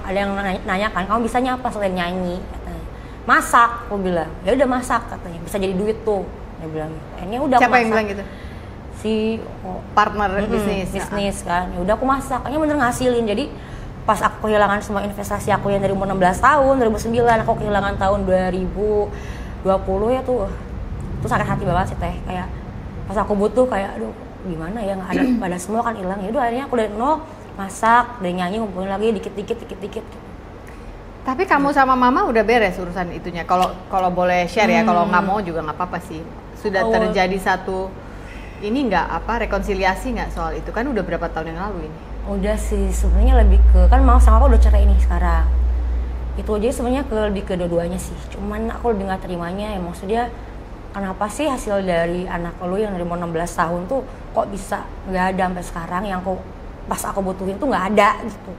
ada yang nanya kan, kamu bisanya apa selain nyanyi? Katanya. Masak, aku bilang. Ya udah masak katanya, bisa jadi duit tuh. Dia bilang. Akhirnya udah siapa yang bilang gitu? Si partner bisnis kan. Ya udah aku masak, akhirnya bener ngasilin. Jadi pas aku kehilangan semua investasi aku yang dari umur 16 tahun, 2009 aku kehilangan tahun 2020 ya tuh. Itu sakit hati banget sih teh, kayak pas aku butuh kayak aduh gimana ya, nggak ada pada semua kan hilang. Ya udah akhirnya aku dari nol masak, dari nyanyi ngumpulin lagi dikit-dikit gitu. Tapi kamu sama mama udah beres urusan itunya. Kalau boleh share ya, kalau nggak mau juga nggak apa-apa sih. Sudah terjadi satu ini rekonsiliasi nggak soal itu, kan udah berapa tahun yang lalu ini? Udah sih, sebenarnya lebih ke kan mau sama aku udah cerai nih sekarang. Itu aja sebenarnya lebih ke dua-duanya sih. Cuman aku lebih nggak terimanya ya, maksudnya kenapa sih hasil dari anak lu yang dari umur 16 tahun tuh kok bisa nggak ada sampai sekarang, yang pas aku butuhin tuh nggak ada gitu.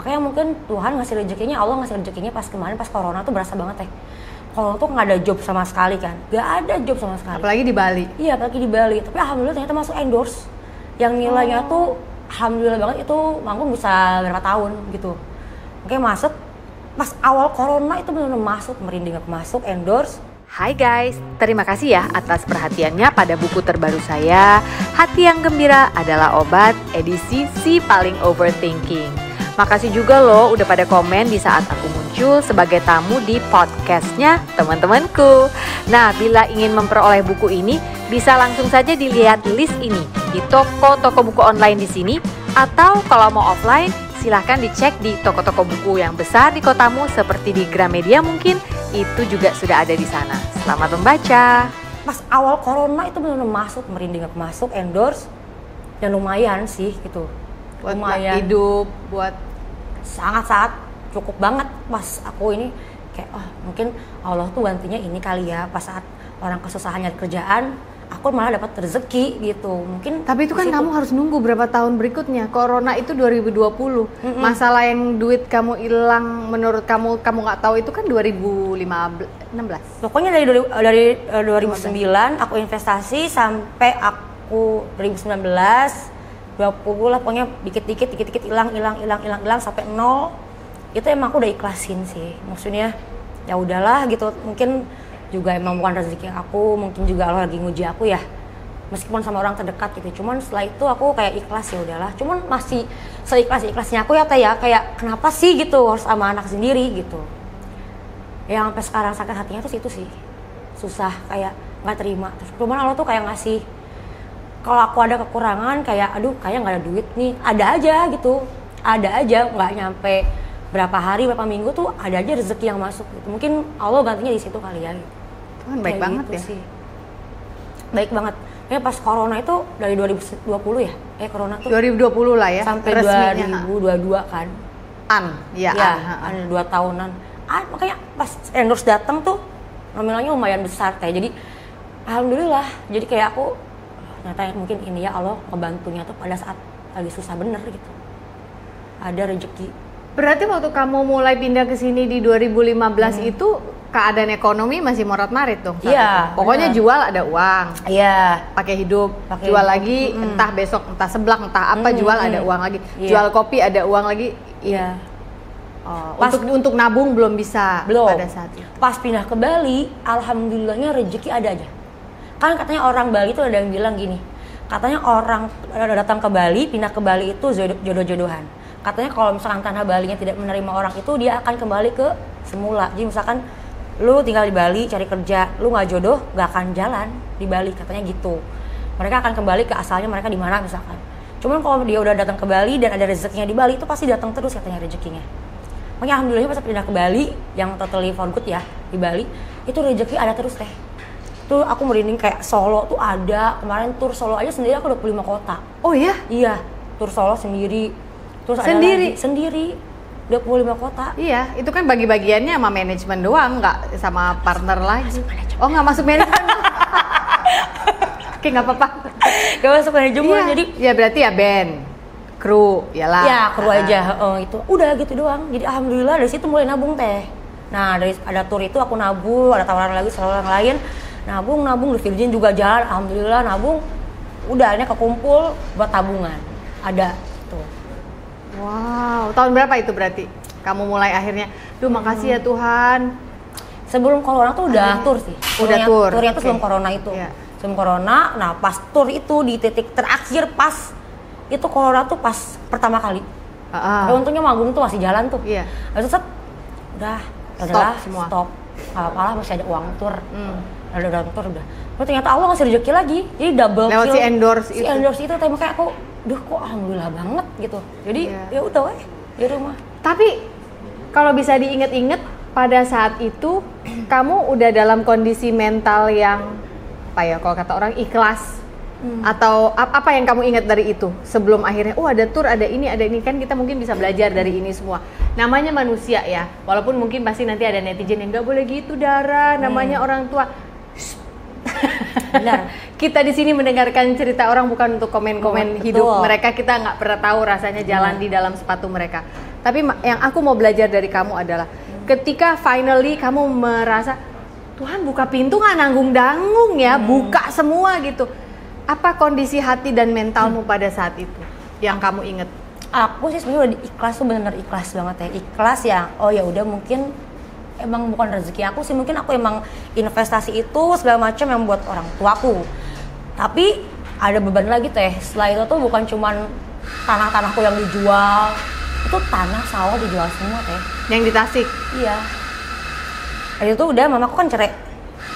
Makanya mungkin Tuhan ngasih rezekinya, Allah ngasih rezekinya pas kemarin pas corona tuh berasa banget kalau tuh nggak ada job sama sekali kan, nggak ada job sama sekali. Apalagi di Bali. Iya, apalagi di Bali. Tapi alhamdulillah ternyata masuk endorse yang nilainya tuh alhamdulillah banget, itu manggung bisa berapa tahun gitu. Oke, masuk pas awal corona itu benar-benar masuk, merinding aku masuk endorse. Hai guys, terima kasih ya atas perhatiannya pada buku terbaru saya, Hati yang Gembira Adalah Obat, edisi Si Paling Overthinking. Makasih juga loh udah pada komen di saat aku muncul sebagai tamu di podcastnya teman-temanku. Nah, bila ingin memperoleh buku ini, bisa langsung saja dilihat list ini di toko-toko buku online di sini, atau kalau mau offline, silahkan dicek di toko-toko buku yang besar di kotamu seperti di Gramedia mungkin, itu juga sudah ada di sana. Selamat membaca. Pas awal corona itu benar-benar masuk, merinding aku masuk endorse, dan lumayan sih gitu. Buat hidup, buat sangat-sangat cukup banget. Pas aku ini kayak mungkin Allah tuh gantinya ini kali ya, pas saat orang kesusahan nyari kerjaan, aku malah dapat rezeki gitu. Mungkin tapi itu kan kamu harus nunggu berapa tahun berikutnya. Corona itu 2020. Masalah yang duit kamu hilang menurut kamu nggak tahu itu kan 2016. Pokoknya dari 2009 aku investasi sampai aku 2019 20 lah, pokoknya dikit-dikit hilang sampai 0. Itu emang aku udah ikhlasin sih, maksudnya ya udahlah gitu. Mungkin juga emang bukan rezeki aku, mungkin juga Allah lagi nguji aku ya, meskipun sama orang terdekat gitu. Cuman setelah itu aku kayak ikhlas, ya udahlah. Cuman masih seikhlas-ikhlasnya aku ya Teh ya, kayak kenapa sih gitu harus sama anak sendiri gitu. Yang sampai sekarang sakit hatinya tuh itu sih, susah, kayak nggak terima. Cuman Allah tuh kayak ngasih, kalau aku ada kekurangan kayak aduh kayak nggak ada duit nih, ada aja gitu, ada aja, nggak nyampe berapa hari berapa minggu tuh ada aja rezeki yang masuk gitu. Mungkin Allah gantinya di situ kali ya gitu. Tuhan baik kayak banget gitu ya sih. Baik banget. Kayak pas corona itu dari 2020 ya, corona tuh 2020 lah ya sampai resminya 2022 kan. Ya, An 2 tahunan. Makanya pas endorse datang tuh nominalnya lumayan besar Teh. Jadi alhamdulillah. Jadi kayak aku ternyata mungkin ini ya Allah ngebantunya tuh pada saat lagi susah bener gitu. Ada rezeki. Berarti waktu kamu mulai pindah ke sini di 2015 itu keadaan ekonomi masih morat-marit dong? Iya. Pokoknya jual ada uang. Iya. Pakai hidup. Jual lagi, entah besok, entah seblak, entah apa, jual ada uang lagi. Jual kopi ada uang lagi. Iya. Oh, untuk nabung belum bisa pada saat itu. Pas pindah ke Bali, alhamdulillahnya rezeki ada aja. Kan katanya orang Bali tuh ada yang bilang gini, katanya orang datang ke Bali, pindah ke Bali itu jodoh-jodohan. Katanya kalau misalkan tanah Balinya tidak menerima orang itu, dia akan kembali ke semula. Jadi misalkan lu tinggal di Bali cari kerja, lu nggak jodoh, nggak akan jalan di Bali, katanya gitu. Mereka akan kembali ke asalnya mereka di mana misalkan. Cuman kalau dia udah datang ke Bali dan ada rezekinya di Bali, itu pasti datang terus katanya rezekinya. Makanya alhamdulillah pas pindah ke Bali, yang totally for good ya di Bali, itu rezeki ada terus Teh. Tuh aku merinding, kayak Solo tuh ada, kemarin tur Solo aja sendiri aku 25 kota. Oh iya? Iya, tur Solo sendiri. Terus sendiri? Ada lagi, sendiri 25 kota. Iya, itu kan bagi-bagiannya sama manajemen doang, nggak sama partner lagi. Oh nggak masuk manajemen? Oke nggak apa-apa. Gak masuk manajemen, iya. jadi ya berarti ya band, kru, yalah. Ya kru aja, itu udah gitu doang. Jadi alhamdulillah dari situ mulai nabung Teh. Nah dari ada tur itu aku nabung, ada tawaran lagi sama orang lain, nabung di Virgin juga jalan, alhamdulillah nabung. Udah akhirnya kekumpul buat tabungan, ada tuh. Wow, tahun berapa itu berarti? Kamu mulai akhirnya, duh makasih ya Tuhan. Sebelum corona tuh udah tur sih. Udah tur. Turnya tuh sebelum corona itu. Yeah. Sebelum corona, nah pas tur itu di titik terakhir pas itu corona tuh pas pertama kali. Untungnya manggung tuh masih jalan tuh. Iya. Lalu udah semua. Stop. Gak apa-apa lah, masih ada uang tur. Ada uang tur udah. Lalu ternyata Allah ngasih rezeki lagi. Jadi double lewat kill. Si endorse itu tapi kayak aku, duh kok alhamdulillah banget gitu. Jadi ya udah weh di rumah. Tapi kalau bisa diinget-inget pada saat itu kamu udah dalam kondisi mental yang apa ya, kalau kata orang ikhlas. Atau apa yang kamu ingat dari itu sebelum akhirnya ada tur, ada ini kan kita mungkin bisa belajar dari ini semua. Namanya manusia ya, walaupun mungkin pasti nanti ada netizen yang nggak boleh gitu Dara, namanya orang tua. Benar. Kita di sini mendengarkan cerita orang bukan untuk komen-komen hidup mereka, kita nggak pernah tahu rasanya jalan di dalam sepatu mereka. Tapi yang aku mau belajar dari kamu adalah ketika finally kamu merasa Tuhan buka pintu nggak nanggung-nanggung ya, buka semua gitu. Apa kondisi hati dan mentalmu pada saat itu yang kamu inget? Aku sih sebenarnya udah ikhlas tuh, bener ikhlas banget ya. Ikhlas ya, ya udah mungkin emang bukan rezeki aku sih, mungkin aku emang investasi itu segala macam yang buat orang tuaku. Tapi ada beban lagi Teh. Setelah itu tuh bukan cuman tanah-tanahku yang dijual, itu tanah sawah dijual semua Teh. Yang di Tasik? Iya. Itu tuh udah mamaku kan cerai.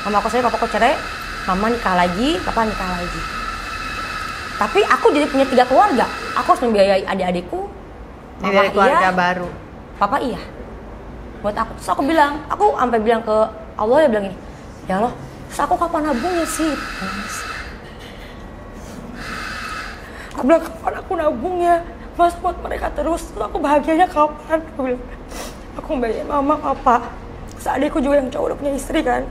Mamaku cerai, papaku cerai. Mama nikah lagi, papa nikah lagi. Tapi aku jadi punya 3 keluarga. Aku harus membiayai adik-adikku. Mama keluarga baru. Papa iya. Buat aku. Terus aku bilang, aku sampai bilang ke Allah, ya bilang gini, ya Allah, terus aku kapan nabungnya sih? Aku bilang, kapan aku nabungnya? Mas buat mereka terus aku bahagianya kapan? Aku bilang, aku membiayai mama, papa. Terus adikku juga yang cowok udah punya istri kan,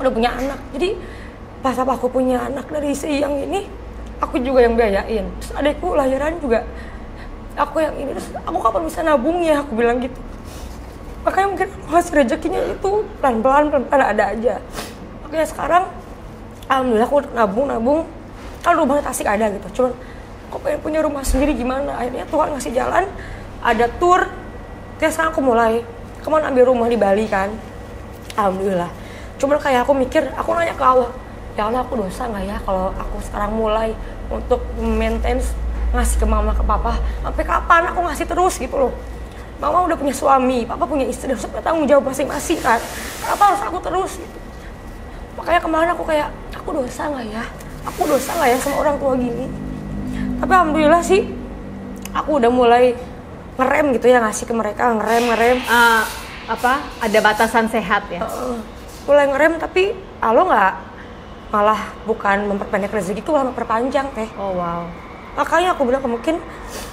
udah punya anak. Jadi pas aku punya anak dari si yang ini, aku juga yang biayain. Terus adekku lahiran juga aku yang ini. Terus aku kapan bisa nabungnya? Aku bilang gitu. Makanya mungkin hasil rezekinya itu pelan-pelan ada aja. Makanya sekarang alhamdulillah aku nabung. Kan rumahnya Tasik ada gitu. Cuman kok pengen punya rumah sendiri gimana. Akhirnya Tuhan ngasih jalan, ada tour. Terus sekarang aku mulai kemana ambil rumah di Bali kan. Alhamdulillah. Cuman kayak aku mikir, aku nanya ke Allah, ya Allah aku dosa nggak ya kalau aku sekarang mulai untuk maintain ngasih ke mama ke papa, sampai kapan aku ngasih terus gitu loh. Mama udah punya suami, papa punya istri, harus bertanggung jawab masing-masing kan. Kenapa harus aku terus gitu? Makanya kemarin aku kayak, aku dosa nggak ya? Aku dosa nggak ya sama orang tua gini? Tapi alhamdulillah sih, aku udah mulai ngerem gitu ya, ngasih ke mereka, ngerem. Ada batasan sehat ya? Mulai ngerem, tapi lo nggak, malah bukan memperpendek rezeki, malah memperpanjang teh. Oh wow. Makanya aku bilang mungkin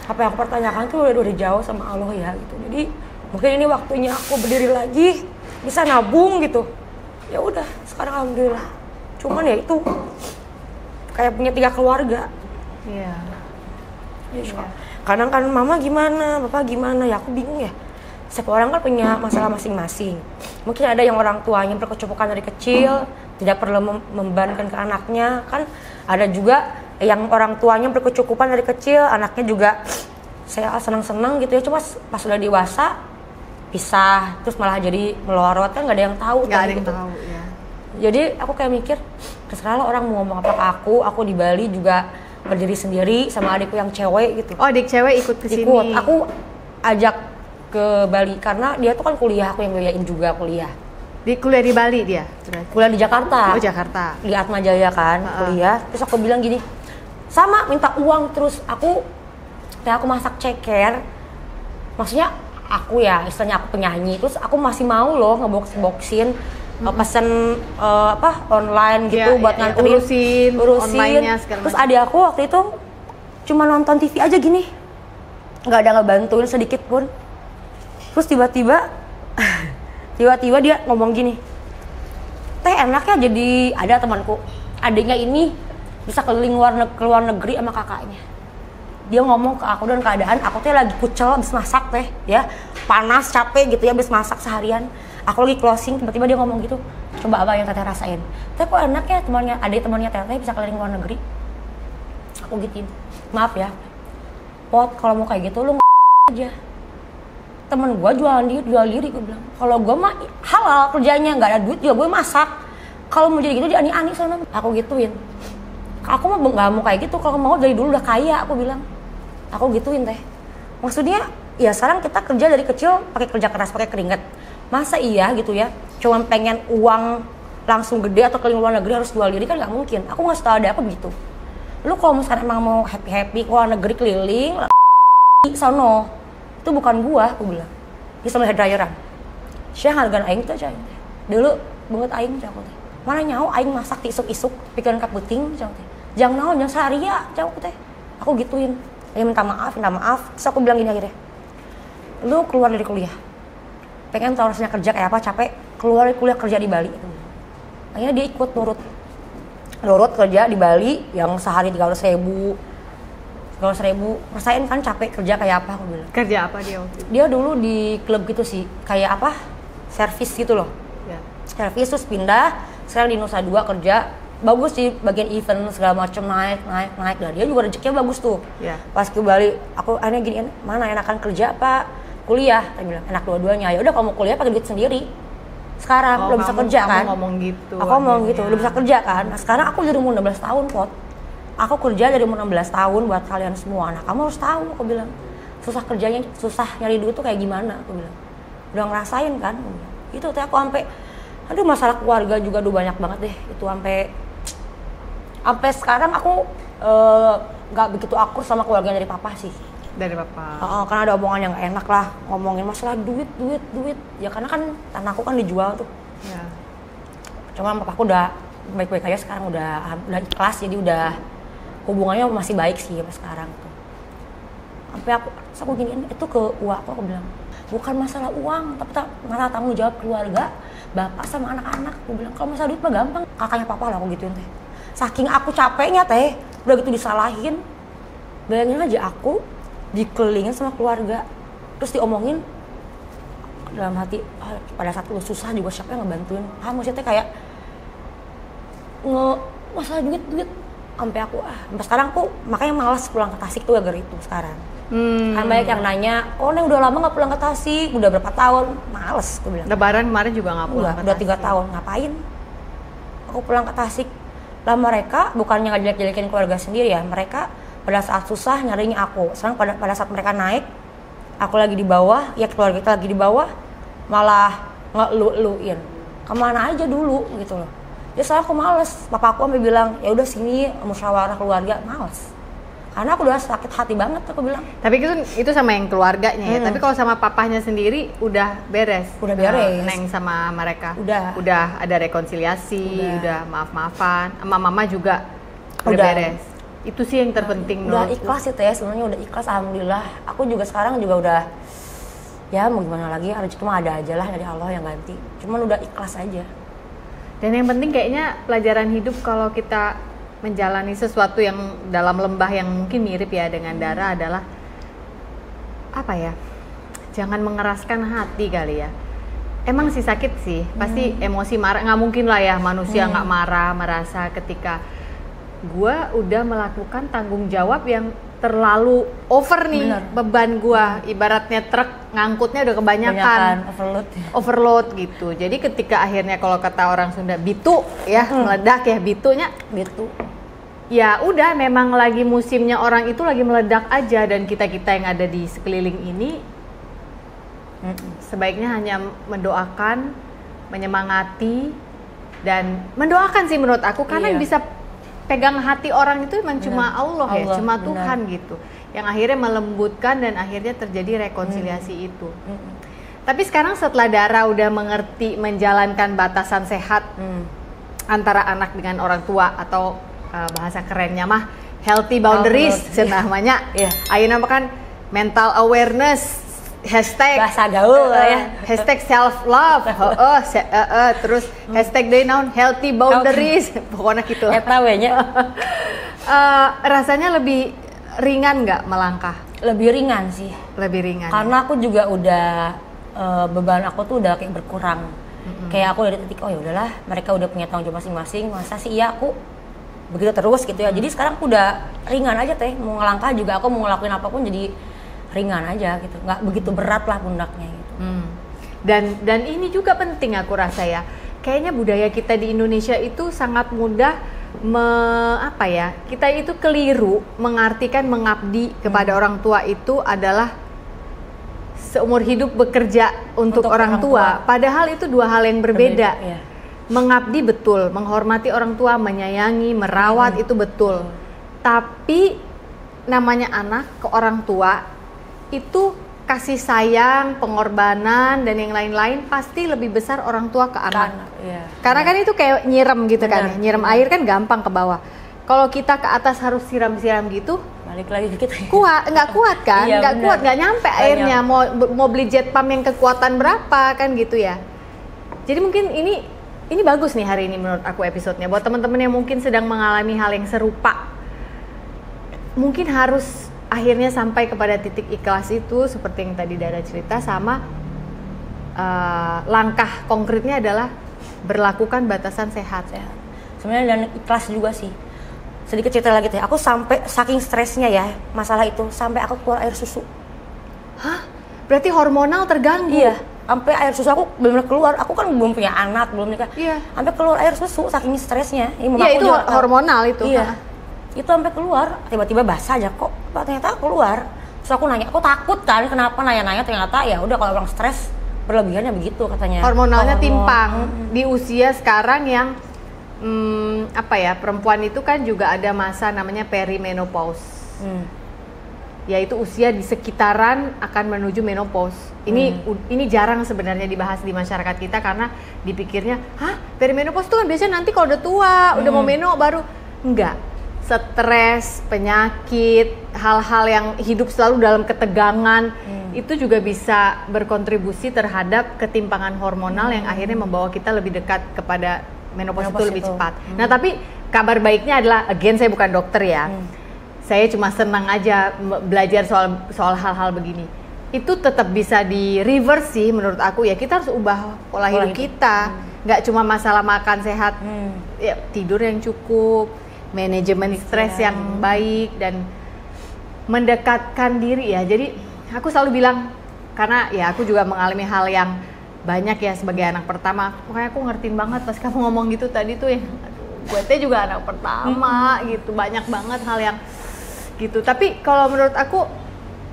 apa yang aku pertanyakan tuh udah dijawab sama Allah ya gitu. Jadi mungkin ini waktunya aku berdiri lagi, bisa nabung gitu. Ya udah, sekarang alhamdulillah. Cuman ya itu kayak punya 3 keluarga. Iya. Yeah. Kadang kan mama gimana, bapak gimana, ya aku bingung ya. Setiap orang kan punya masalah masing-masing. Mungkin ada yang orang tuanya berkecupukan dari kecil, tidak perlu membebankan ke anaknya. Kan ada juga yang orang tuanya berkecukupan dari kecil, anaknya juga saya senang-senang gitu ya. Cuma pas udah dewasa, pisah, terus malah jadi melorot, kan nggak ada yang tahu. Nggak ada yang gitu. tahu ya. Jadi aku kayak mikir, terserah lah orang mau ngomong apa ke aku di Bali juga berdiri sendiri sama adikku yang cewek gitu. Oh, adik cewek ikut ke sini. Ikut. Aku ajak ke Bali karena dia tuh kan kuliah, aku yang biayain juga kuliah. Kuliah di Bali dia? Kuliah di Jakarta. Oh, Jakarta. Di Atma Jaya kan, kuliah. Terus aku bilang gini, sama minta uang terus. Aku masak ceker. Maksudnya aku ya, istilahnya aku penyanyi. Terus aku masih mau loh ngebox-boxin. Pesen online gitu buat nganterin, urusin online-nya segala terus adik aku waktu itu cuma nonton TV aja gini, nggak ada ngebantuin sedikit pun. Terus tiba-tiba dia ngomong gini, teh enaknya jadi ada temanku, adiknya ini bisa keliling ke luar negeri sama kakaknya. Dia ngomong ke aku dan keadaan aku tuh lagi kucel habis masak teh ya, panas capek gitu ya habis masak seharian. Aku lagi closing, tiba-tiba dia ngomong gitu, coba apa yang teteh rasain? Teh kok enak ya temannya teteh bisa keliling luar negeri? Aku gituin, maaf ya, Pot, kalau mau kayak gitu lu aja. Temen gue jual diri, gue bilang. Kalau gue mah halal kerjanya, nggak ada duit juga gue masak. Kalau mau jadi gitu dia ani-ani sana. Aku gituin. Aku mah nggak mau kayak gitu, kalau mau dari dulu udah kaya, aku bilang. Aku gituin teh. Maksudnya, ya sekarang kita kerja dari kecil pakai kerja keras, pakai keringat. Masa iya gitu ya, cuma pengen uang langsung gede atau keliling luar negeri harus jual diri kan nggak mungkin. Aku nggak tahu ada apa gitu. Lu kalau misalkan emang mau happy ke luar negeri keliling, sono itu bukan gua, aku bilang. Dia sama hair dryeran. Saya hargaan aing tuh aja. Dulu buat aing cak teh. Mana nyaho aing masak ti isuk-isuk pikeun ka peuting cak teh. Jang naon jang saharia cak teh. Aku gituin. Dia minta maaf. Terus aku bilang gini akhirnya. Lu keluar dari kuliah. Pengen tahu rasanya kerja kayak apa, capek, keluar dari kuliah kerja di Bali. Akhirnya dia ikut nurut kerja di Bali yang sehari 300.000. Rasain kan capek kerja kayak apa, aku bilang. Kerja apa dia waktu itu? Dia dulu di klub gitu sih, kayak apa, servis gitu loh ya. Servis terus pindah, sekarang di Nusa Dua kerja. Bagus sih bagian event segala macam, naik. Dan dia juga rezekinya bagus tuh ya. Pas ke Bali, aku akhirnya gini, mana enakan kerja apa kuliah? Dia bilang enak dua-duanya. Ya udah kalau mau kuliah pakai duit sendiri. Sekarang udah bisa kerja kan? Ngomong gitu. Aku ngomong gitu, udah bisa kerja kan? Nah sekarang aku dari umur 16 tahun, Pot. Aku kerja dari umur 16 tahun buat kalian semua. Nah kamu harus tahu, aku bilang. Susah kerjanya, susah nyari duit tuh kayak gimana, aku bilang. Udah ngerasain kan? Itu tuh aku sampai, aduh masalah keluarga juga banyak banget deh. Itu sampai sekarang aku nggak begitu akur sama keluarga dari papa sih. Dari papa. Karena ada omongan yang gak enak lah, ngomongin masalah duit. Ya karena kan tanahku kan dijual tuh. Ya. Cuma papaku udah baik-baik aja sekarang, udah ikhlas, jadi udah hubungannya masih baik sih sampai sekarang tuh. Sampai aku giniin itu ke uakku, aku bilang bukan masalah uang, tapi masalah tanggung jawab keluarga, bapak sama anak-anak. Aku bilang kalau masalah duit mah gampang, kakaknya papa lah aku gituin teh. Saking aku capeknya teh, udah gitu disalahin. Bayangin aja aku dikelilingin sama keluarga, terus diomongin dalam hati, pada saat lu susah juga siapa yang ngebantuin? Maksudnya kayak masalah duit sampai sekarang aku makanya malas pulang ke Tasik tuh gara-gara itu sekarang. Kan banyak yang nanya, Neng udah lama nggak pulang ke Tasik, udah berapa tahun? Males, aku bilang. Lebaran kemarin juga nggak pulang. Udah 3 tahun, ngapain? Aku pulang ke Tasik. Lah mereka bukannya ngejelek-jelekin keluarga sendiri ya, mereka pada saat susah nyarinya aku. Sekarang pada saat mereka naik, aku lagi di bawah, ya keluarga kita lagi di bawah, malah ngeluin. Kemana aja dulu gitu loh. Jadi sekarang aku males. Papa aku sampai bilang, ya udah sini musyawarah keluarga, males. Karena aku udah sakit hati banget, aku bilang. Tapi itu sama yang keluarganya ya. Tapi kalau sama papahnya sendiri udah beres. Udah beres. Neng sama mereka. Udah ada rekonsiliasi, udah maaf-maafan. Sama mama juga udah beres. Itu sih yang terpenting. Udah ikhlas itu ya, sebenarnya udah ikhlas, alhamdulillah. Aku juga sekarang juga udah, ya mau gimana lagi, rezeki mah ada aja lah dari Allah yang ganti. Cuman udah ikhlas aja. Dan yang penting kayaknya pelajaran hidup kalau kita menjalani sesuatu yang dalam lembah yang mungkin mirip ya dengan Dara adalah apa ya? Jangan mengeraskan hati kali ya. Emang sih sakit sih, pasti emosi marah, nggak mungkin lah ya manusia nggak marah, merasa ketika gua udah melakukan tanggung jawab yang terlalu over nih. Bener. Beban gua, ibaratnya truk ngangkutnya udah kebanyakan overload gitu. Jadi ketika akhirnya kalau kata orang Sunda bitu ya, meledak ya, bitunya bitu. Ya udah, memang lagi musimnya orang itu lagi meledak aja, dan kita yang ada di sekeliling ini sebaiknya hanya mendoakan, menyemangati dan mendoakan sih menurut aku, karena yang bisa pegang hati orang itu memang cuma Allah ya, cuma Tuhan gitu, yang akhirnya melembutkan dan akhirnya terjadi rekonsiliasi itu. Tapi sekarang setelah Dara udah mengerti menjalankan batasan sehat antara anak dengan orang tua, atau bahasa kerennya mah healthy boundaries namanya. Ayo namakan mental awareness, hashtag bahasa gaul ya, hashtag self love, terus hashtag day now healthy boundaries, pokoknya gitu lah. Rasanya lebih ringan nggak melangkah? Lebih ringan sih. Lebih ringan. Karena aku juga udah beban aku tuh udah kayak berkurang. Kayak aku dari titik ya udahlah, mereka udah punya tanggung jawab masing-masing, masa sih iya aku begitu terus gitu ya. Jadi sekarang aku udah ringan aja teh, mau ngelangkah juga aku mau ngelakuin apapun jadi ringan aja gitu, nggak begitu berat lah pundaknya gitu. Dan ini juga penting aku rasa ya, kayaknya budaya kita di Indonesia itu sangat mudah kita itu keliru mengartikan mengabdi kepada orang tua itu adalah seumur hidup bekerja untuk orang tua. Padahal itu dua hal yang berbeda. Mengabdi betul, menghormati orang tua, menyayangi, merawat itu betul. Tapi namanya anak ke orang tua itu kasih sayang, pengorbanan dan yang lain-lain pasti lebih besar orang tua ke anak. Karena kan itu kayak nyirem gitu kan ya. Nyirem air kan gampang ke bawah. Kalau kita ke atas harus siram-siram gitu, balik lagi dikit. Nggak kuat kan? Nggak nyampe airnya. Mau beli jet pump yang kekuatan berapa kan gitu ya. Jadi mungkin ini bagus nih hari ini menurut aku episodenya buat teman-teman yang mungkin sedang mengalami hal yang serupa. Mungkin harus akhirnya sampai kepada titik ikhlas itu seperti yang tadi Dara cerita, sama langkah konkretnya adalah berlakukan batasan sehat. Sebenarnya dan ikhlas juga sih. Sedikit cerita lagi teh, aku sampai saking stresnya ya masalah itu sampai aku keluar air susu. Hah? Berarti hormonal terganggu? Iya. Sampai air susu aku benar-benar keluar. Aku kan belum punya anak, belum nikah. Sampai keluar air susu saking stresnya. Iya, itu hormonal itu. Iya. Itu sampai keluar, tiba-tiba basah aja kok. Ternyata keluar. Terus aku nanya, aku takut kan kenapa nanya-nanya, ternyata ya udah kalau orang stres berlebihannya begitu katanya. Hormonalnya timpang. Di usia sekarang yang perempuan itu kan juga ada masa namanya perimenopause. Yaitu usia di sekitaran akan menuju menopause. Ini jarang sebenarnya dibahas di masyarakat kita karena dipikirnya, perimenopause itu kan biasanya nanti kalau udah tua, udah mau meno baru. Enggak. Stres, penyakit, hal-hal yang hidup selalu dalam ketegangan itu juga bisa berkontribusi terhadap ketimpangan hormonal yang akhirnya membawa kita lebih dekat kepada menopause itu lebih cepat. Nah, tapi kabar baiknya adalah, again saya bukan dokter ya. Saya cuma senang aja belajar soal hal-hal begini. Itu tetap bisa di reverse sih menurut aku ya. Kita harus ubah pola hidup kita. Nggak cuma masalah makan sehat, ya, tidur yang cukup, manajemen stres yang baik dan mendekatkan diri ya. Jadi aku selalu bilang, karena ya aku juga mengalami hal yang banyak ya sebagai anak pertama, makanya aku ngertiin banget pas kamu ngomong gitu tadi tuh ya, gue teh juga anak pertama gitu, banyak banget hal yang gitu. Tapi kalau menurut aku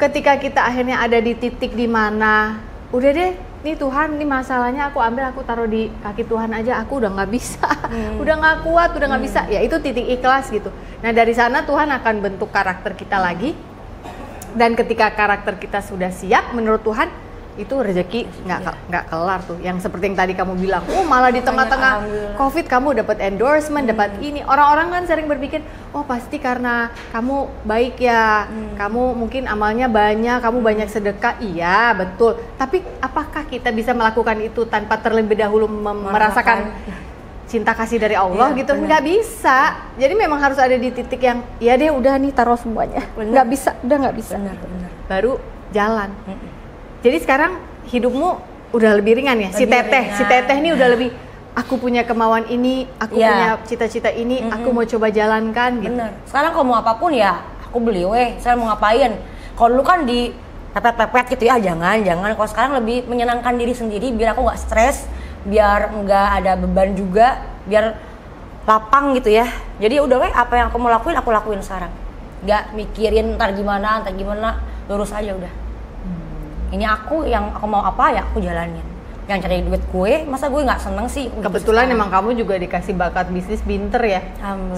ketika kita akhirnya ada di titik di mana udah deh, nih Tuhan, nih masalahnya aku ambil, aku taruh di kaki Tuhan aja, aku udah nggak bisa, udah nggak kuat, udah nggak bisa, ya itu titik ikhlas gitu. Nah dari sana Tuhan akan bentuk karakter kita lagi, dan ketika karakter kita sudah siap menurut Tuhan, itu rezeki nggak kelar tuh. Yang seperti yang tadi kamu bilang, malah di tengah-tengah COVID kamu dapat endorsement, dapat ini. Orang-orang kan sering berpikir, oh pasti karena kamu baik ya, kamu mungkin amalnya banyak, kamu banyak sedekah. Iya betul. Tapi apakah kita bisa melakukan itu tanpa terlebih dahulu merasakan cinta kasih dari Allah gitu? Nggak bisa. Jadi memang harus ada di titik yang, ya deh udah nih taruh semuanya. Nggak bisa, udah nggak bisa. Benar. Baru jalan. Jadi sekarang hidupmu udah lebih ringan ya? Si teteh ini udah lebih, aku punya kemauan ini, aku punya cita-cita ini, aku mau coba jalankan gitu. Bener. Sekarang kalau mau apapun ya, aku beli saya mau ngapain. Kalau dulu kan di pepet-pepet gitu ya, jangan. Kalau sekarang lebih menyenangkan diri sendiri, biar aku nggak stres, biar nggak ada beban juga, biar lapang gitu ya. Jadi udah apa yang aku mau lakuin, aku lakuin sekarang. Nggak mikirin ntar gimana, lurus aja udah. Ini aku mau apa ya aku jalanin. Yang cari duit gue, masa gue nggak seneng sih? Kebetulan emang kamu juga dikasih bakat bisnis, pinter ya.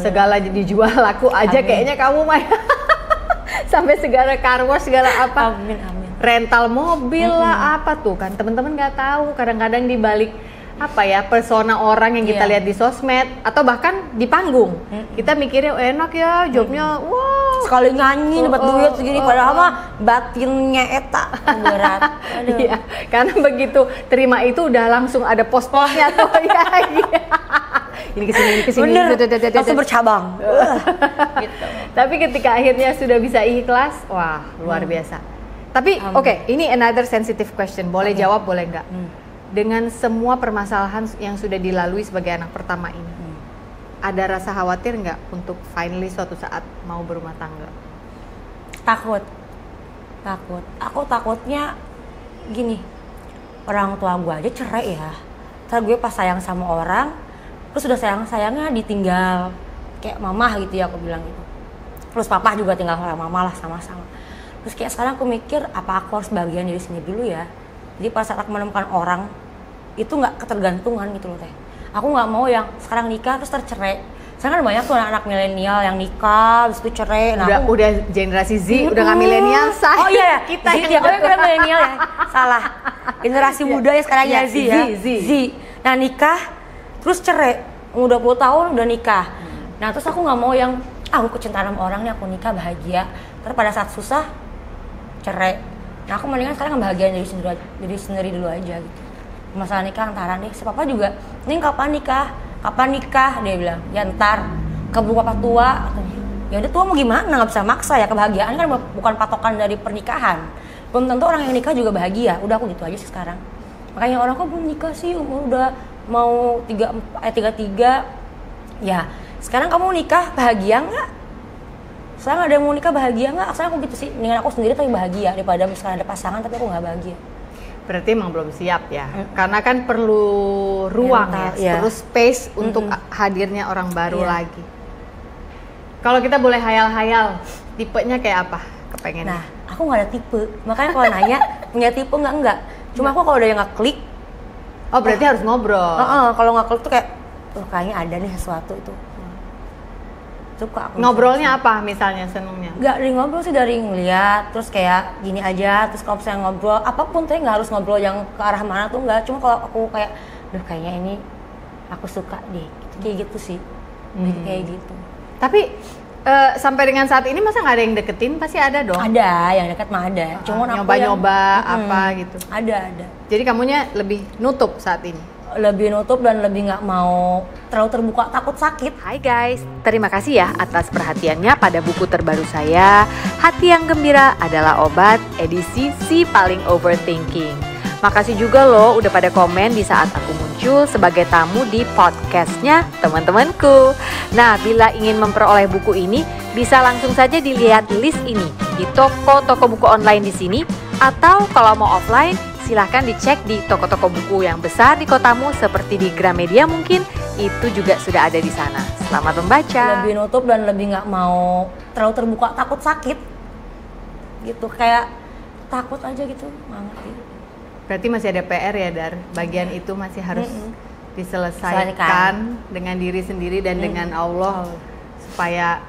Segala dijual laku aja. Amin. Kayaknya kamu mah sampai segala car wash, segala apa. Amin. Rental mobil lah apa tuh kan. Teman-teman nggak tahu kadang-kadang di balik apa ya, persona orang yang kita lihat di sosmed atau bahkan di panggung. Kita mikirnya enak ya jobnya, wow, sekali nyanyi dapat duit segini, padahal mah batinnya eta berat. Iya, karena begitu terima itu udah langsung ada pos-posnya tuh ya. Ini kesini, langsung bercabang. Gitu. Tapi ketika akhirnya sudah bisa ikhlas, wah luar biasa. Tapi oke, ini another sensitive question, boleh jawab boleh nggak? Dengan semua permasalahan yang sudah dilalui sebagai anak pertama ini, ada rasa khawatir nggak untuk finally suatu saat mau berumah tangga? Takut. Aku takutnya gini, orang tua gue aja cerai ya. Ntar gue pas sayang sama orang, terus udah sayangnya ditinggal, kayak mama gitu ya aku bilang gitu. Terus papa juga tinggal sama mama lah sama-sama. Terus kayak sekarang aku mikir, apa aku harus bagian dari sini dulu ya? Jadi pas saat aku menemukan orang, itu nggak ketergantungan gitu loh teh. Aku nggak mau yang sekarang nikah terus tercerai. Sekarang kan banyak tuh anak milenial yang nikah terus itu cerai. Nah, udah generasi Z, udah nggak milenial, Oh iya, kita yang milenial ya. Salah. Generasi muda ya sekarang ya Z ya. Z. Nah nikah terus cerai. Udah 20 tahun udah nikah. Nah terus aku nggak mau yang aku kecintaan sama orang nih, aku nikah bahagia. Terus pada saat susah cerai. Nah aku mendingan sekarang ngebahagiain diri sendiri dulu aja gitu. Masalah nikah antara nih, si papa juga, nih kapan nikah, dia bilang, ya ntar, keburu papa tua, ya udah tua mau gimana, nggak bisa maksa ya, kebahagiaan kan bukan patokan dari pernikahan, belum tentu orang yang nikah juga bahagia, udah aku gitu aja sih sekarang. Makanya orang kok belum nikah sih, umur udah mau 33, ya sekarang kamu nikah bahagia nggak? Sekarang ada yang mau nikah bahagia nggak? Sekarang aku gitu sih, dengan aku sendiri tapi bahagia daripada misalnya ada pasangan tapi aku nggak bahagia. Berarti emang belum siap ya, karena kan perlu ruang perlu space untuk hadirnya orang baru lagi. Kalau kita boleh hayal-hayal, tipenya kayak apa? Kepengen? Nah, aku nggak ada tipe, makanya kalau nanya punya tipe nggak. Cuma aku kalau udah yang nggak klik, berarti harus ngobrol. Kalau nggak klik tuh kayak, kayaknya ada nih sesuatu itu. Suka aku. Ngobrolnya apa misalnya senengnya? Gak dari ngobrol sih, dari ngeliat terus kayak gini aja. Terus kalau misalnya ngobrol apapun tuh nggak harus ngobrol yang ke arah mana tuh nggak. Cuma kalau aku kayak, kayaknya ini aku suka deh, kayak gitu sih. Kayak gitu. Tapi sampai dengan saat ini masa nggak ada yang deketin? Pasti ada dong. Ada, yang deket mah ada. Cuma nyoba-nyoba apa gitu. Ada. Jadi kamunya lebih nutup saat ini? Lebih nutup dan lebih nggak mau terlalu terbuka, takut sakit. Hai guys, terima kasih ya atas perhatiannya pada buku terbaru saya, Hati yang Gembira Adalah Obat, edisi Si Paling Overthinking. Makasih juga loh udah pada komen di saat aku muncul sebagai tamu di podcastnya teman-temanku. Nah, bila ingin memperoleh buku ini, bisa langsung saja dilihat list ini di toko-toko buku online di sini, atau kalau mau offline, silahkan dicek di toko-toko buku yang besar di kotamu seperti di Gramedia mungkin, itu juga sudah ada di sana. Selamat membaca. Lebih nutup dan lebih nggak mau terlalu terbuka, takut sakit gitu, kayak takut aja gitu, nggak ngerti. Berarti masih ada PR ya, Dar? Bagian itu masih harus diselesaikan dengan diri sendiri dan dengan Allah, supaya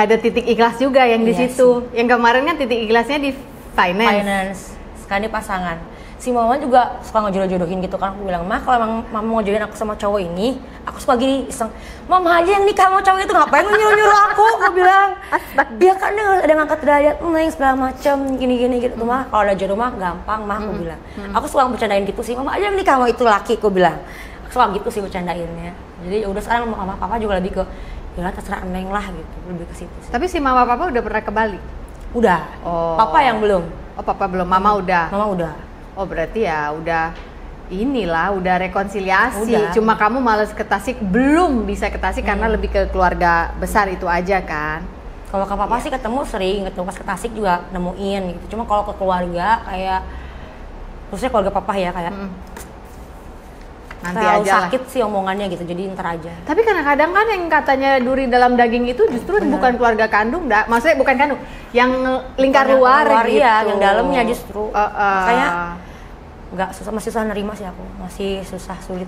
ada titik ikhlas juga yang di situ. Yang kemarin kan titik ikhlasnya di finance. Sekarang di pasangan. Si mama juga suka ngejodoh-jodohin gitu kan. Aku bilang, "Ma, kalau emang mama mau jodohin aku sama cowok ini, aku suka gini iseng. Mama aja yang nikah sama cowok itu, ngapain nyuruh-nyuruh aku?" Aku bilang. Dia kan ada ngangkat derajat, Neng segala macam gini-gini gitu. Mah, kalau ada jodoh mah gampang, Mah, aku bilang. Aku suka bercandain gitu sih. Mama aja yang nikah sama itu laki, aku bilang. Aku suka gitu sih bercandainnya. Jadi ya udah, sekarang mama papa juga lebih ke ya terserah Neng lah gitu, lebih ke situ sih. Tapi si mama papa udah pernah ke Bali? Udah. Papa yang belum. Oh, papa belum, mama udah. Mama udah. Oh, berarti ya udah udah rekonsiliasi. Udah. Cuma kamu males ke Tasik, belum bisa ke Tasik karena lebih ke keluarga besar itu aja kan. Kalau ke papa sih ketemu sering, ketemu pas ke Tasik juga nemuin gitu. Cuma kalau ke keluarga kayak khususnya keluarga papa ya kayak nanti terlalu aja sakit sih omongannya gitu, jadi ntar aja. Tapi kadang-kadang kan yang katanya duri dalam daging itu justru bukan keluarga kandung, maksudnya bukan kandung, yang lingkar luar gitu. Iya, yang dalamnya justru. Kayak masih susah nerima sih aku, masih sulit.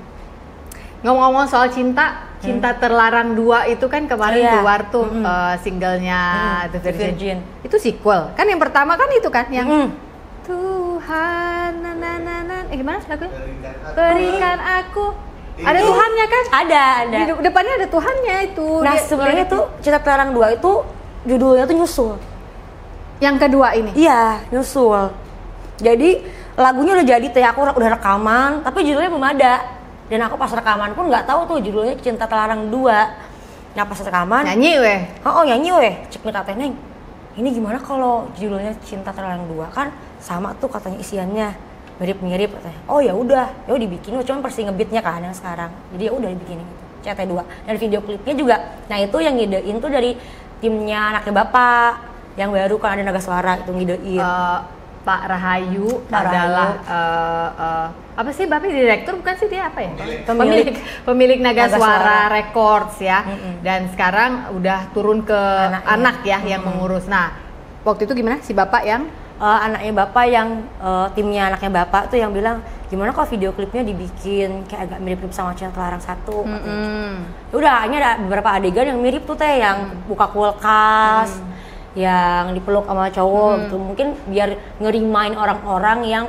Ngomong-ngomong soal cinta Terlarang 2 itu kan kemarin keluar tuh singlenya The Virgin. Itu sequel. Kan yang pertama kan itu kan yang Tuhan, gimana lagunya? Berikan aku. Ada Tuhannya kan? Ada. Di depannya ada Tuhannya itu. Nah, sebenarnya tuh Cinta Terlarang 2 itu judulnya tuh nyusul. Yang kedua ini? Iya, nyusul. Jadi lagunya udah jadi teh, aku udah rekaman, tapi judulnya belum ada. Dan aku pas rekaman pun nggak tahu tuh judulnya Cinta Terlarang 2. Nah, pas rekaman nyanyi weh. Nyanyi weh. Cek minta teh, Neng. Ini gimana kalau judulnya Cinta Terlarang 2, kan sama tuh katanya isiannya mirip-mirip katanya. Oh ya udah dibikin, cuma persi ngebeatnya kan yang sekarang. Jadi ya udah dibikinin gitu. CT2. Dan video klipnya juga. Nah, itu yang ngidein tuh dari timnya Anaknya Bapak yang baru kan ada Naga Suara itu ngidein. Pak Rahayu adalah apa sih Bapak direktur bukan sih dia apa ya? Pemilik Naga Suara Records ya. Dan sekarang udah turun ke anak ya yang mengurus. Nah, waktu itu gimana si Bapak yang Anaknya Bapak yang timnya Anaknya Bapak tuh yang bilang gimana kalau video klipnya dibikin kayak agak mirip-mirip sama Cinta Terlarang 1 Ya udah, hanya ada beberapa adegan yang mirip tuh teh, yang buka kulkas, yang dipeluk sama cowok gitu. Mungkin biar nge-remind orang-orang yang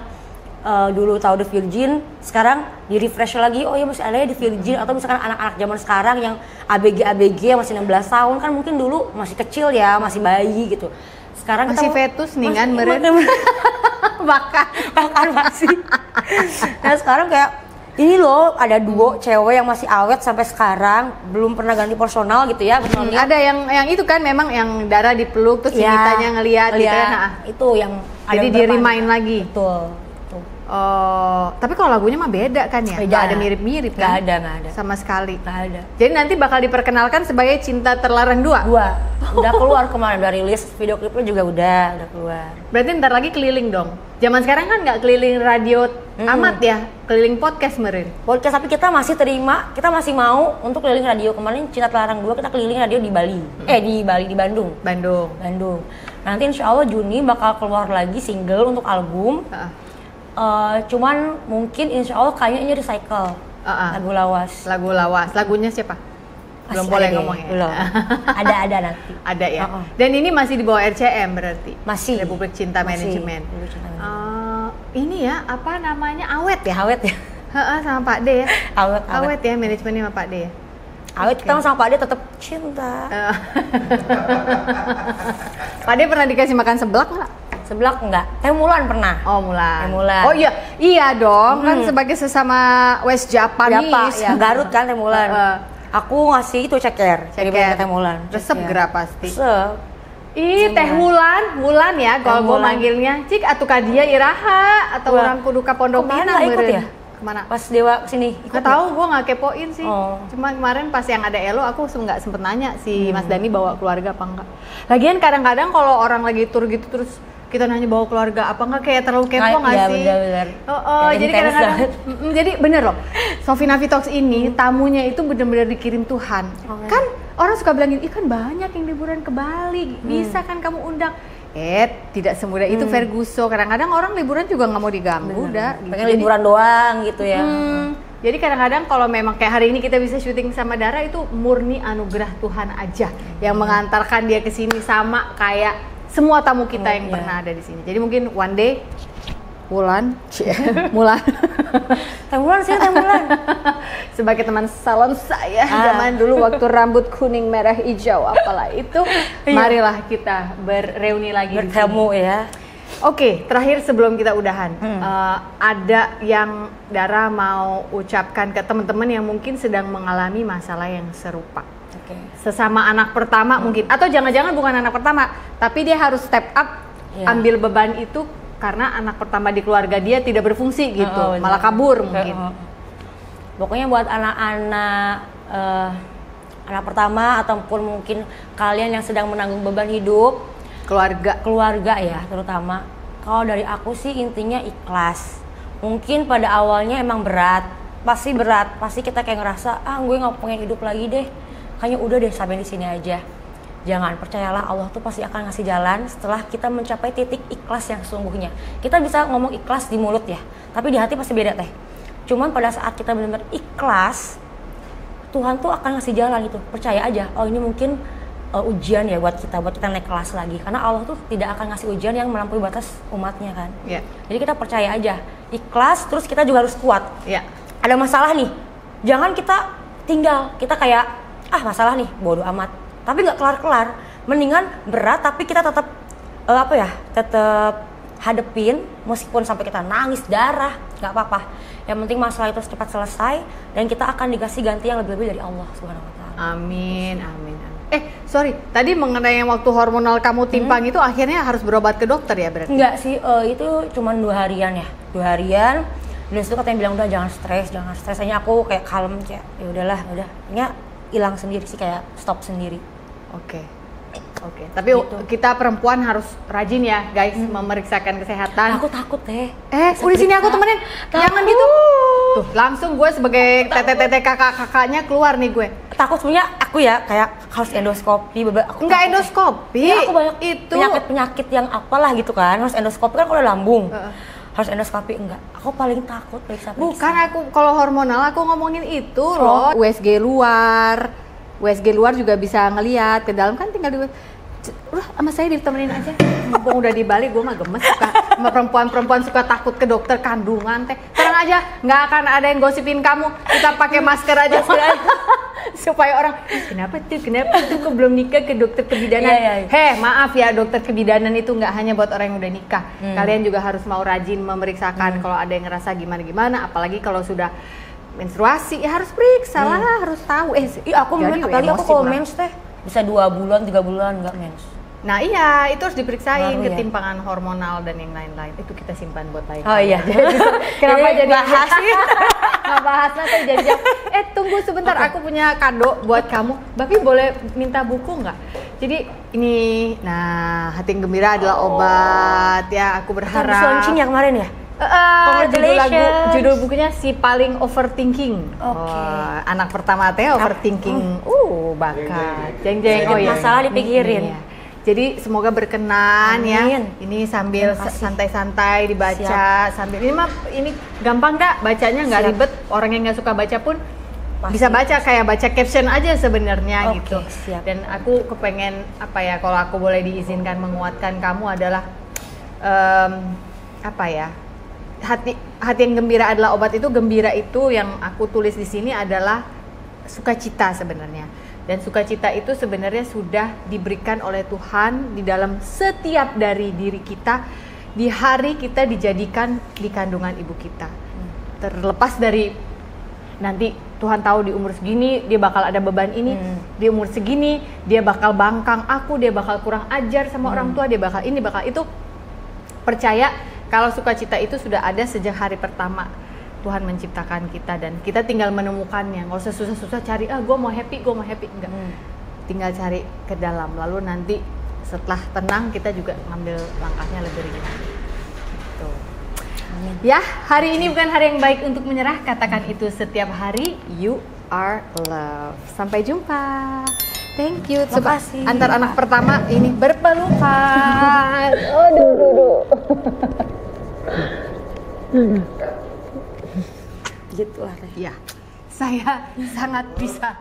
dulu tahu The Virgin, sekarang di-refresh lagi, oh ya masih ada ya The Virgin. Atau misalkan anak-anak zaman sekarang yang ABG yang masih 16 tahun, kan mungkin dulu masih kecil ya, masih bayi gitu. Sekarang masih fetus nih kan meren. bahkan masih. Nah, sekarang kayak ini loh, ada duo cewek yang masih awet sampai sekarang, belum pernah ganti personal gitu ya. Ada yang itu kan memang yang Dara dipeluk terus ceritanya ngelihat gitu kan. Nah, itu yang jadi di remind lagi. Betul. Oh, tapi kalau lagunya mah beda kan ya? Beda. Nggak ada mirip-mirip kan? Nggak ada. Sama sekali. Nggak ada. Jadi nanti bakal diperkenalkan sebagai Cinta Terlarang 2? Udah keluar kemarin, udah rilis, video klipnya juga udah keluar. Berarti ntar lagi keliling dong? Zaman sekarang kan nggak keliling radio amat ya? Keliling podcast meren? Podcast, tapi kita masih terima, kita masih mau untuk keliling radio. Kemarin Cinta Terlarang 2 kita keliling radio di Bali. Di Bandung. Nanti insya Allah Juni bakal keluar lagi single untuk album. Cuman mungkin insya Allah kayaknya ini recycle. Lagu lawas. Lagunya siapa? Belum boleh ngomongnya. Belum. Ada nanti. Ada ya. Dan ini masih di bawah RCM berarti. Masih. Republik Cinta Manajemen. Ini ya apa namanya, awet ya? Sama Pak D ya. Awet ya manajemennya sama Pak D ya. Awet kita sama Pak D tetap cinta. Pak D pernah dikasih makan seblak nggak? Seblak enggak, Teh Mulan pernah. Oh, Mulan. Oh iya dong, kan sebagai sesama West Japanese. Ya, Garut kan Teh Mulan. Aku ngasih itu ceker. Teh Mulan. Resep gerah pasti. Resep. Ih, Teh Wulan ya, kalau gue manggilnya. Cik atuh ka dia iraha atau orang kudu ka Pondok Pinang ikut ya? Kemana? Pas Dewa kesini ikut. Gak tahu, gue nggak kepoin sih. Cuma kemarin pas yang ada Elo, aku nggak sempet nanya si Mas Dani bawa keluarga apa enggak. Lagian kadang-kadang kalau orang lagi tur gitu terus kita nanya bawa keluarga apa enggak, kayak terlalu kepo nggak sih? Bener-bener. Jadi kadang-kadang, jadi bener loh. Sofi Navi Talks ini tamunya itu bener-bener dikirim Tuhan. Kan orang suka bilangin, kan banyak yang liburan ke Bali, bisa kan kamu undang. Tidak semudah itu Ferguso. Kadang-kadang orang liburan juga nggak mau diganggu, udah. Pengen liburan doang gitu ya. Jadi kadang-kadang kalau memang kayak hari ini kita bisa syuting sama Dara, itu murni anugerah Tuhan aja yang mengantarkan dia ke sini, sama kayak semua tamu kita yang pernah ada di sini. Jadi mungkin one day Mulan sebagai teman salon saya zaman dulu waktu rambut kuning merah hijau apalah itu, marilah kita bereuni lagi, bertemu ya. Oke, terakhir sebelum kita udahan, ada yang Dara mau ucapkan ke teman-teman yang mungkin sedang mengalami masalah yang serupa. Sesama anak pertama mungkin, atau jangan-jangan bukan anak pertama, tapi dia harus step up, ambil beban itu karena anak pertama di keluarga dia tidak berfungsi gitu, malah kabur mungkin. Pokoknya buat anak-anak anak pertama ataupun mungkin kalian yang sedang menanggung beban hidup, keluarga ya terutama. Kalau dari aku sih intinya ikhlas. Mungkin pada awalnya emang berat, pasti kita kayak ngerasa gue nggak pengen hidup lagi deh. Hanya udah deh sampai di sini aja. Jangan, percayalah Allah tuh pasti akan ngasih jalan setelah kita mencapai titik ikhlas yang sesungguhnya. Kita bisa ngomong ikhlas di mulut ya, tapi di hati pasti beda teh. Cuman pada saat kita benar-benar ikhlas, Tuhan tuh akan ngasih jalan gitu. Percaya aja, ini mungkin ujian ya buat kita naik kelas lagi. Karena Allah tuh tidak akan ngasih ujian yang melampaui batas umatnya kan. Jadi kita percaya aja, ikhlas, terus kita juga harus kuat. Ada masalah nih, jangan kita tinggal, kita kayak masalah nih, bodo amat. Tapi nggak kelar-kelar, mendingan berat tapi kita tetap tetap hadepin meskipun sampai kita nangis darah, nggak apa-apa. Yang penting masalah itu cepat selesai dan kita akan dikasih ganti yang lebih-lebih dari Allah Subhanahu wa taala. Amin. Sorry, tadi mengenai yang waktu hormonal kamu timpang itu akhirnya harus berobat ke dokter ya berarti? Enggak sih, itu cuma 2 harian ya. 2 harian. Dan itu katanya bilang udah jangan stres. Hanya aku kayak kalem kayak ya udahlah, udah. Hilang sendiri sih, kayak stop sendiri. Oke. Tapi gitu. Kita perempuan harus rajin ya guys, memeriksakan kesehatan. Aku takut deh. Udah sini aku temenin. Jangan gitu. Tuh, langsung gue sebagai tete kakaknya keluar nih gue. Takut sebenarnya aku ya kayak harus endoskopi. Enggak endoskopi. Aku banyak itu penyakit yang apalah gitu kan. Harus endoskopi kan kalau lambung. Harus endoskopi enggak. Aku paling takut periksa. Bukan, aku kalau hormonal aku ngomongin itu loh. USG luar juga bisa ngelihat, ke dalam kan tinggal di udah sama saya ditemenin aja. Mumpung udah di Bali, gue mah gemes suka sama perempuan suka takut ke dokter kandungan teh. Sekarang aja nggak akan ada yang gosipin kamu, kita pakai masker aja supaya orang kenapa tuh kok belum nikah ke dokter kebidanan. Maaf ya, dokter kebidanan itu nggak hanya buat orang yang udah nikah. Kalian juga harus mau rajin memeriksakan kalau ada yang ngerasa gimana, apalagi kalau sudah menstruasi ya harus periksa lah, harus tahu. Apalagi aku kalau mens teh bisa 2 bulan 3 bulan nggak mens. Nah iya, itu harus diperiksain ketimpangan hormonal dan yang lain-lain. Itu kita simpan buat lain. Kenapa jadi bahas? Nggak bahas nanti jadi tunggu sebentar, aku punya kado buat kamu. Bapi boleh minta buku nggak? Jadi ini, Hati yang Gembira adalah obat ya. Aku berharap. Habis launching yang kemarin ya? Judul bukunya Si Paling Overthinking. Anak pertama teh overthinking. Bakat. Jeng. Masalah dipikirin. Jadi semoga berkenan. Amin. Ya. Ini sambil santai-santai dibaca. Sambil ini gampang nggak bacanya, nggak ribet. Orang yang nggak suka baca pun bisa baca, kayak baca caption aja sebenarnya gitu. Siap. Dan aku kepengen kalau aku boleh diizinkan menguatkan kamu adalah hati yang gembira adalah obat. Itu gembira itu yang aku tulis di sini adalah sukacita sebenarnya. Dan sukacita itu sebenarnya sudah diberikan oleh Tuhan di dalam setiap dari diri kita di hari kita dijadikan di kandungan ibu kita. Terlepas dari nanti Tuhan tahu di umur segini dia bakal ada beban ini, di umur segini dia bakal bangkang aku, dia bakal kurang ajar sama orang tua, dia bakal ini, bakal itu. Percaya kalau sukacita itu sudah ada sejak hari pertama Tuhan menciptakan kita, dan kita tinggal menemukannya. Nggak usah susah-susah cari, gue mau happy, enggak. Tinggal cari ke dalam, lalu nanti setelah tenang kita juga ngambil langkahnya lebih ringan. Gitu. Ya, hari ini bukan hari yang baik untuk menyerah. Katakan itu setiap hari. You are loved. Sampai jumpa. Thank you. Coba antar anak pertama ini berpelukan. Oh, duh. Gitu lah. Ya, saya sangat bisa.